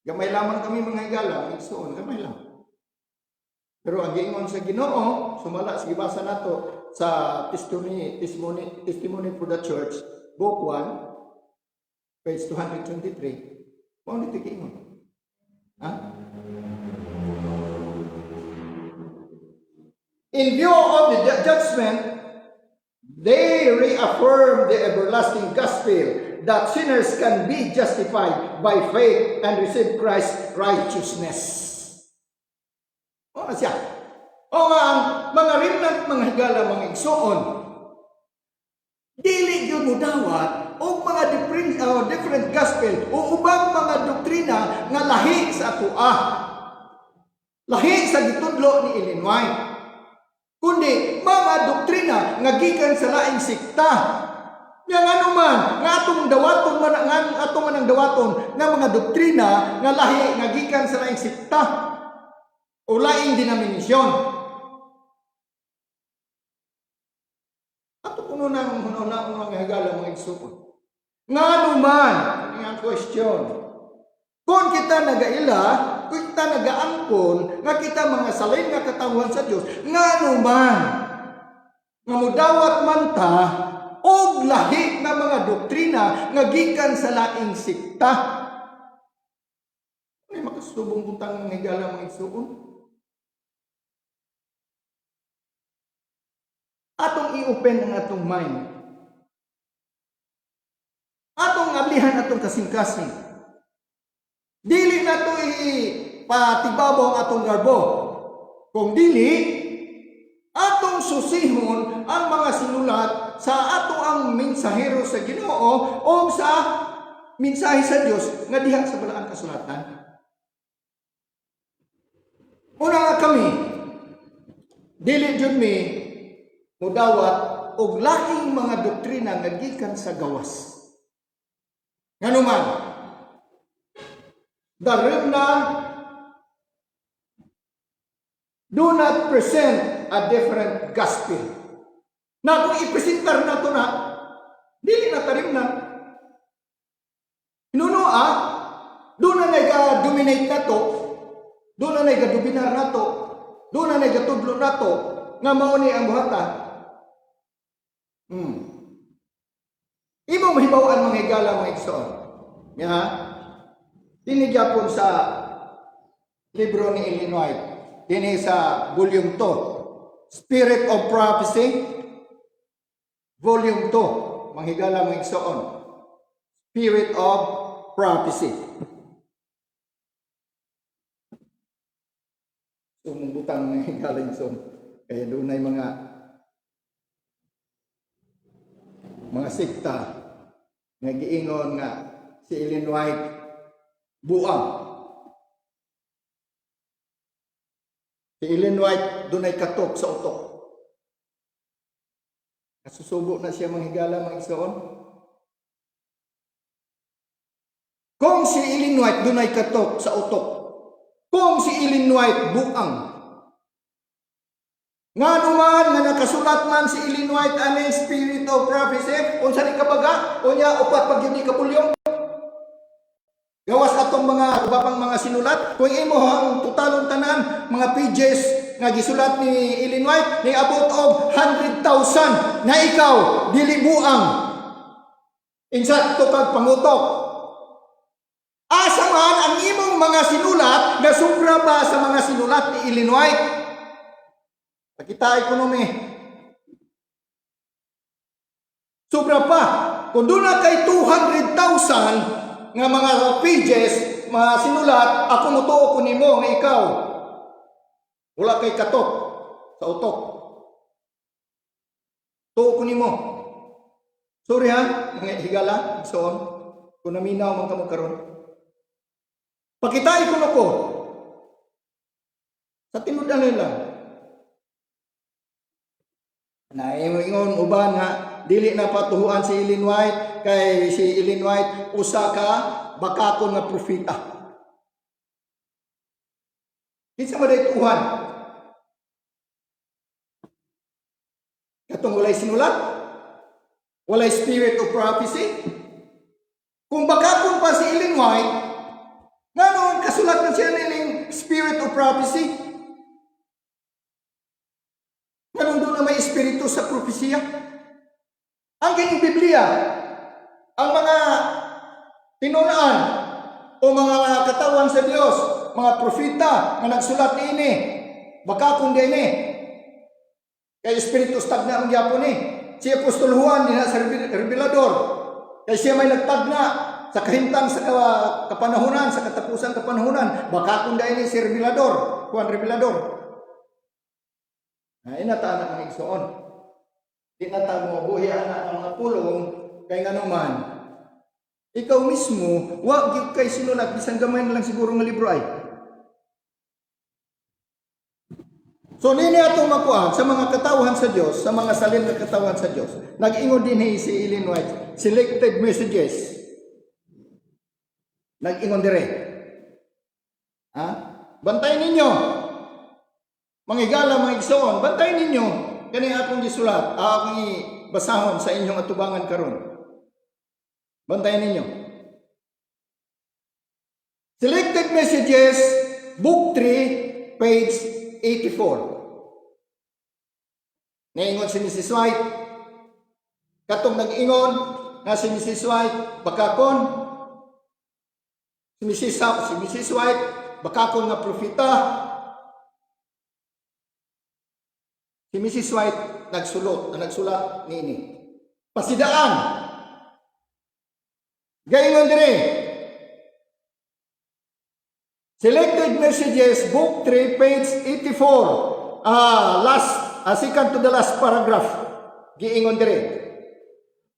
Gamay lamang kami mga higala, igsoon, gamay lang. Pero ang giingon sa Ginoo, sumala sa gibasa nato sa Testimony for the Church, Book 1, page 223. Mao ni giingon. Ha? In view of the judgment, they reaffirm the everlasting gospel that sinners can be justified by faith and receive Christ's righteousness. O siya. O nga, ang mga remnant, mga higala, mga igsoon, dili yun mo dawat o mga different gospel o ubang mga doktrina nga lahi sa atoa. Lahi sa gitudlo ni Ellen White. Kundi mga doktrina nga gikan sa laing sikta. Yang ano man, nga atong dawaton man nga atong manang dawaton nga mga doktrina nga lahi nga gikan sa laing sikta o laing denominasyon. Ato kuno nang mga higala mga igsoon. Nga ano man, ang question. Kung kita nagaila, kung kita nagaangkon, nga kita mga salin nga katawhan sa Dios, nga ano man, nga mudawat man ta og lahi na mga doktrina nga gikan sa laing sikta. Ay makasubong butang ng higala mga igsoon. Atong i-open ang atong mind. Atong ablihan atong kasing-kasing. Dili na to ipatibabaw ang atong garbo. Kung dili, atong susihon ang mga sinulat sa ato ang mensahero sa Ginoo o sa mensahe sa Dios nga diha sa balaang kasulatan. Una nga kami, dili jud mi mudawat og laing mga doktrina nga gikan sa gawas. Nganuman, the remnant do not present a different gospel. Na kung ipresentar na ito na, dili na tarim na. Inunoa, doon na nag-dominate na to, doon na nag-dominar na to, doon na nag-tudlo na to, nga mauni ang buhata. Imo mahibawaan mga higala mga igsoon. Nga, tinigyapon sa libro ni Ellen White, dini sa volume 2, Spirit of Prophecy, volume 2, mga higala mga igsoon. Spirit of Prophecy. So, mabutang mga higala igsoon. Kaya doon ay mga sikta nga giingon nga si Ellen White buang. Si Ellen White dunay katok sa utok. Nasusubo na siya mga higala mga igsoon. Kung si Ellen White dunay katok sa utok, kung si Ellen White buang, nga naman nga nakasulat man si Ellen White aning Spirit of Prophecy, unsa ni kabaga, unya upat pag yun ni kapulyong. Gawas atong mga ubapang mga sinulat, kung imo ang totalong tanan, mga pages nga gisulat ni Ellen White, ni abot og 100,000 na ikaw dili buang. Insakto kag pangutok. Asa man ang imong mga sinulat na sobra pa sa mga sinulat ni Ellen White? Pakita ekonomi. Sobra pa. Kung doon na kay 200,000 nga mga pages, mga sinulat, ako mutuo ko nimo nga ikaw. Wala kay katok sa utok. Tuo ko nimo. Sorry ha, mga higala, soon. Kung naminaw man kamo karon. Pakitai ko nako. Sa tinudan nila. Naingon uban nga dili na patuhuan si Ellen White kay si Ellen White usa ka bakakon nga propeta. Kinsa man day tuhan? Katong walay sinulat, Walay spirit of prophecy. Kung bakakon pa si Ellen White, nga noon kasulat na siya niling spirit of prophecy. Nga noon doon na may espiritu sa propesya. Ang kining Biblia, ang mga tinunaan o mga katawan sa Dios, mga propeta nga nagsulat niini, bakakon din ni. Kay espiritu stagna ang gyapon ni. Si Apostol Juan din sa revelador. Kay siya may nagtagna sa kahintang sa kapanahunan, sa katapusan kapanahunan, bakakon din ni si revelador, Juan revelador. Ay nata mga igsoon. Di nata mo buhi ana ang mga pulong kay nganuman. Ikaw mismo, wa gyud kay sinulat bisan gamay na lang siguro nga libro ay. So nini atong makuha sa mga katawhan sa Dios, sa mga salin nga katawhan sa Dios. Nag-ingon dinhi si Ellen White, selected messages. Nag-ingon dire. Ha? Bantayan ninyo. Manghigala, mga igsoon, bantayan ninyo kani akong gisulat, akong basahon sa inyong atubangan karon. Bantayan ninyo. Selected Messages, Book 3, page 84. Naingon si Mrs. White, katong nag-ingon na si Mrs. White, bakakon. Si Mrs. White, bakakon nga propeta. Si Mrs. White nagsulat niini. Pasidaan. Gaingon dire. Selected Messages, Book 3, page 84. Second to the last paragraph. Giingon dire.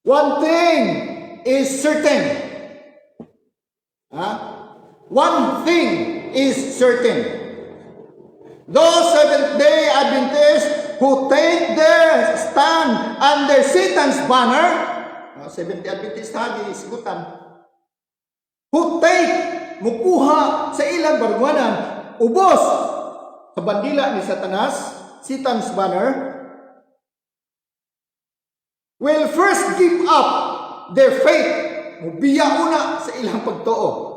One thing is certain. One thing is certain. Those Seventh-day Adventists who take their stand under Satan's banner, Seventh-day Adventist hagi sigutan, who take, mukuha sa ilang barugwanan, ubos sa bandila ni Satanas, Satan's banner, will first give up their faith, mubiya una sa ilang pagtuo,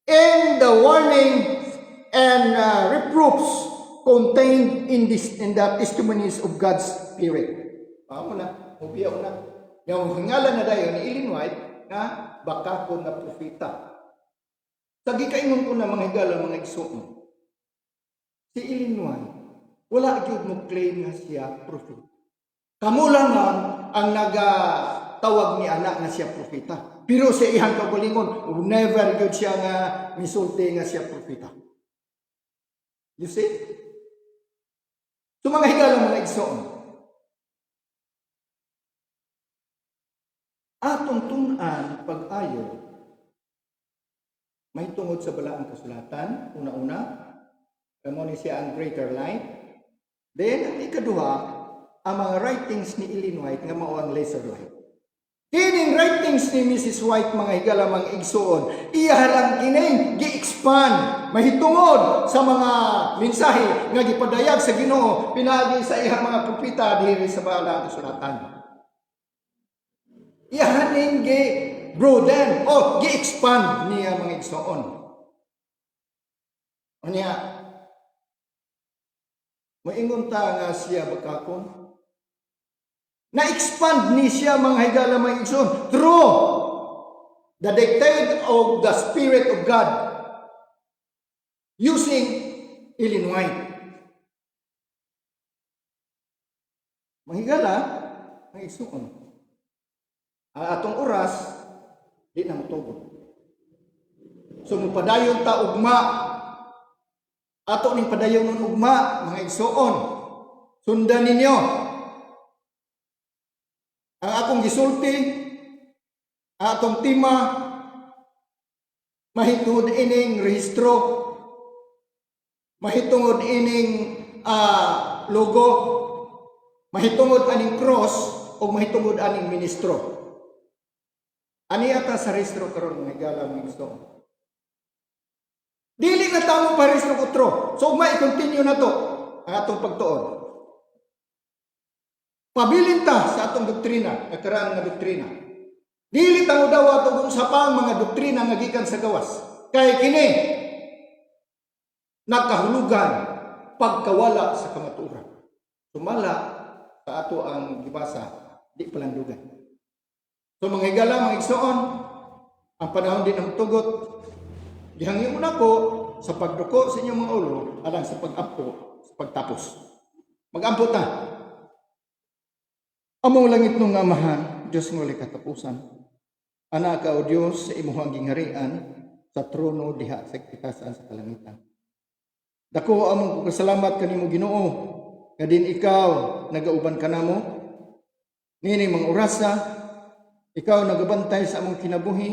in the warning and reproofs contained in the testimonies of God's Spirit. Paano na? Mubiya una. Yung hingalan na dayon ni Ellen White na bakakon na propeta. Sa gikaingon ko na mga higala, mga igsoon, si Ellen White, wala gyud mo claim nga siya propeta. Kamo lang ang nagatawag ni anak nga siya propeta. Pero sa ihang kagalingon, never gyud siya nga misulti nga siya propeta. You see? So mga higala, mga igsoon, atong tunan pag-ayo may tungod sa balaang kasulatan, una-una, kamo ni siya ang greater light. Then, ang ikaduha, ang mga writings ni Ellen White nga mao ang lesser light. Kining writings ni Mrs. White, mga higala, mga igsoon, iya lang kining gi-expand, mahitungod sa mga mensahe nga gipadayag sa Ginoo pinagi sa ihang mga propeta diri sa balaang kasulatan. Iya ning gi-broaden o gi-expand niya, mga igsoon. Unya, moingon ta nga siya bakakon, na-expand ni siya, mga higala, mga igsoon, through the dictate of the Spirit of God using Ellen White. Mga higala, mga igsoon, ang atong oras di na motugon. So mupadayon ta ugma, ato ning padayon nun ugma, mga igsoon, sundan ninyo ang akong gisulti, ang atong tema, mahitungod ining rehistro, mahitungod ining logo, mahitungod aning cross, o mahitungod aning ministro. Ani ata sa rehistro karon, mga higala, mga gusto. Dili na tamo pa rehistro kutro. So, i-continue na to ang atong pagtuon. Pabilin ta sa atong doktrina, karaan nga doktrina. Dili ta mo daw ato kung sapang mga doktrina nga gikan sa gawas. Kay kini nakahulugan pagkawala sa kamatuoran. Sumala sa ato ang gibasa, di palandugan. So mga higala, mga igsoon, ang panahon din ng tugot, dihangin mo na ko sa pagduko sa inyong mga ulo, alang sa pag-ampo, sa pagtapos. Mag-ampo ta. Among langit nung amahan, Diyos ng wali katapusan, anak ka o Diyos sa imuhang gingharian, sa trono diha sa kitasan sa kalangitan. Dako among pasalamat kanimo Ginoo, nga din ikaw nagauban kanamo, nini mga orasa, ikaw nagabantay sa among kinabuhi,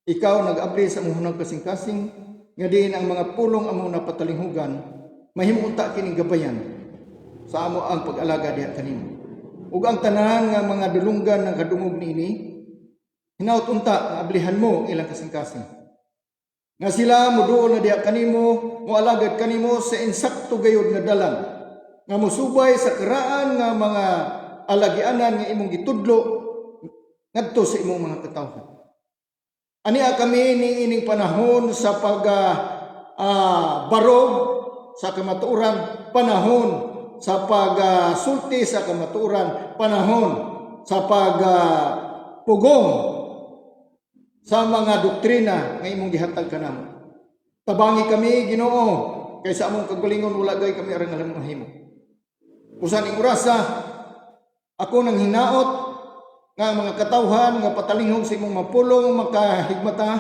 ikaw nag-abli sa among hunag kasing-kasing, nga din ang mga pulong among napatalinghugan, mahimunta kining gabayan sa amo ang pag-alaga diha kanimo. Ug ang tanan nga mga dulunggan ng kadungog niini, hinaut unta nga ablihan mo ilang kasing-kasing. Nga sila muduol na diha kanimo, moalagad kanimo sa insakto gayud nga dalan, nga musubay sa karaan nga mga alagianan nga imong gitudlo ngadto sa imong mga katawhan. Ania kami ning ining panahon sa barog sa kamatuoran, panahon sa pagsulti sa kamatuoran, panahon sa pugong sa mga doktrina nga imong gihatag kanamo. Tabangi kami Ginoo, kaysa among kagalingon wala gay kami aron nga mahimo. Usan ing orasa ako nang hinaot nga mga katawhan nga patalinghog sa imong mapulong makahigmata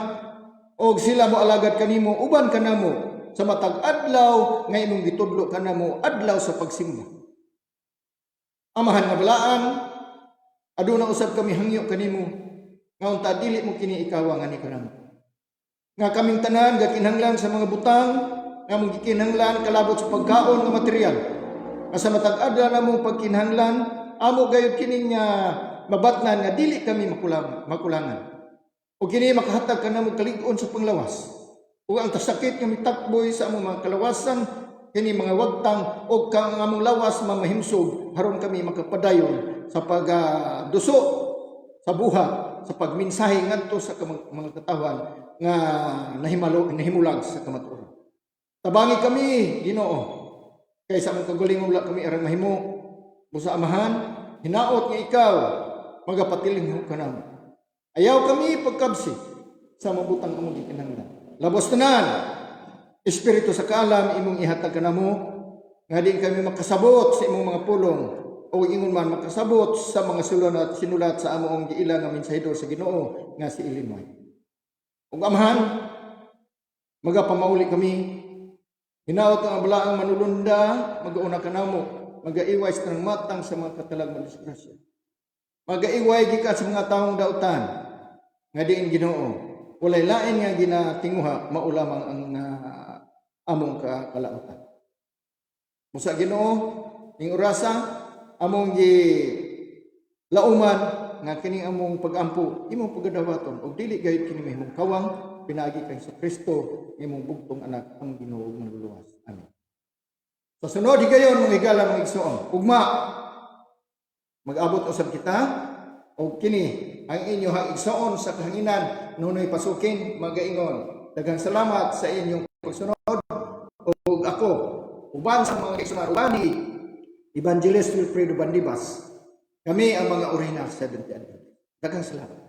og sila mo alagad kanimo uban kanamo sa matag adlaw nga imong gitudlo kanamo adlaw sa pagsimba. Amahan nga balaan, aduna usab kami hangyo kanimo nga unta dili mo kini ikaw nga ni kanamo. Nga kaming tanan gakinahanglan sa mga butang nga mong gikinahanglan kalabot sa pagkaon nga material. Nga sa matag adlaw namong pagkinahanglan amo gayud kini nga mabatnan nga dili kami makulangan. O kini makahatag kanamo kalig-on sa panglawas. O ang tasakit nga mitakboy sa among mga kalawasan kini mga wagtang o kang among lawas mamahimsog haron kami makapadayon sa pagduso sa buhat sa pagminsahe ngadto sa mga katawhan nga nahimulag sa kamatuoran. Tabangi kami Ginoo kaysa among kagalingon wala kami aron mahimo. Busa amahan hinaot nga ikaw magapatilingho kanamo. Ayaw kami pagkabsi sa mabutang among gikinahanglan. Labos tanan, espiritu sa kaalam imong ihatag kanamo, nga di kami makasabot sa imong mga pulong o ingon man makasabot sa mga sinulat sa among giila nga mensahedor sa Ginoo nga si Illinois. Ug amahan, magapamauli kami, hinaot ang balaang manulunda, magauna kanamo, magaiway sa matang sa mga katalag mga disgrasya. Magaiway gikan sa mga taong dautan, nga diin Ginoo, walay lain nga ginatinguha maulamang ang among kalautan. Musa Ginoo, ning orasa among lauman nga kining among pagampo imong pagadawaton og dili gayud kini mahimong kawang pinaagi kay sa Kristo imong bugtong anak ang Ginoo manluluwas. Amen. Sa sunod higayon mga higala mga igsoon, ugma mag-abot usab kita og kini ang inyong igsoon sa kahanginan nunoy pasukin magaingon. Daghang salamat sa inyong pagsunod og ako uban sa mga igsoon ubani Evangelist Wilfredo Bandibas, kami ang mga original Seventh-day Adventist. Daghang salamat.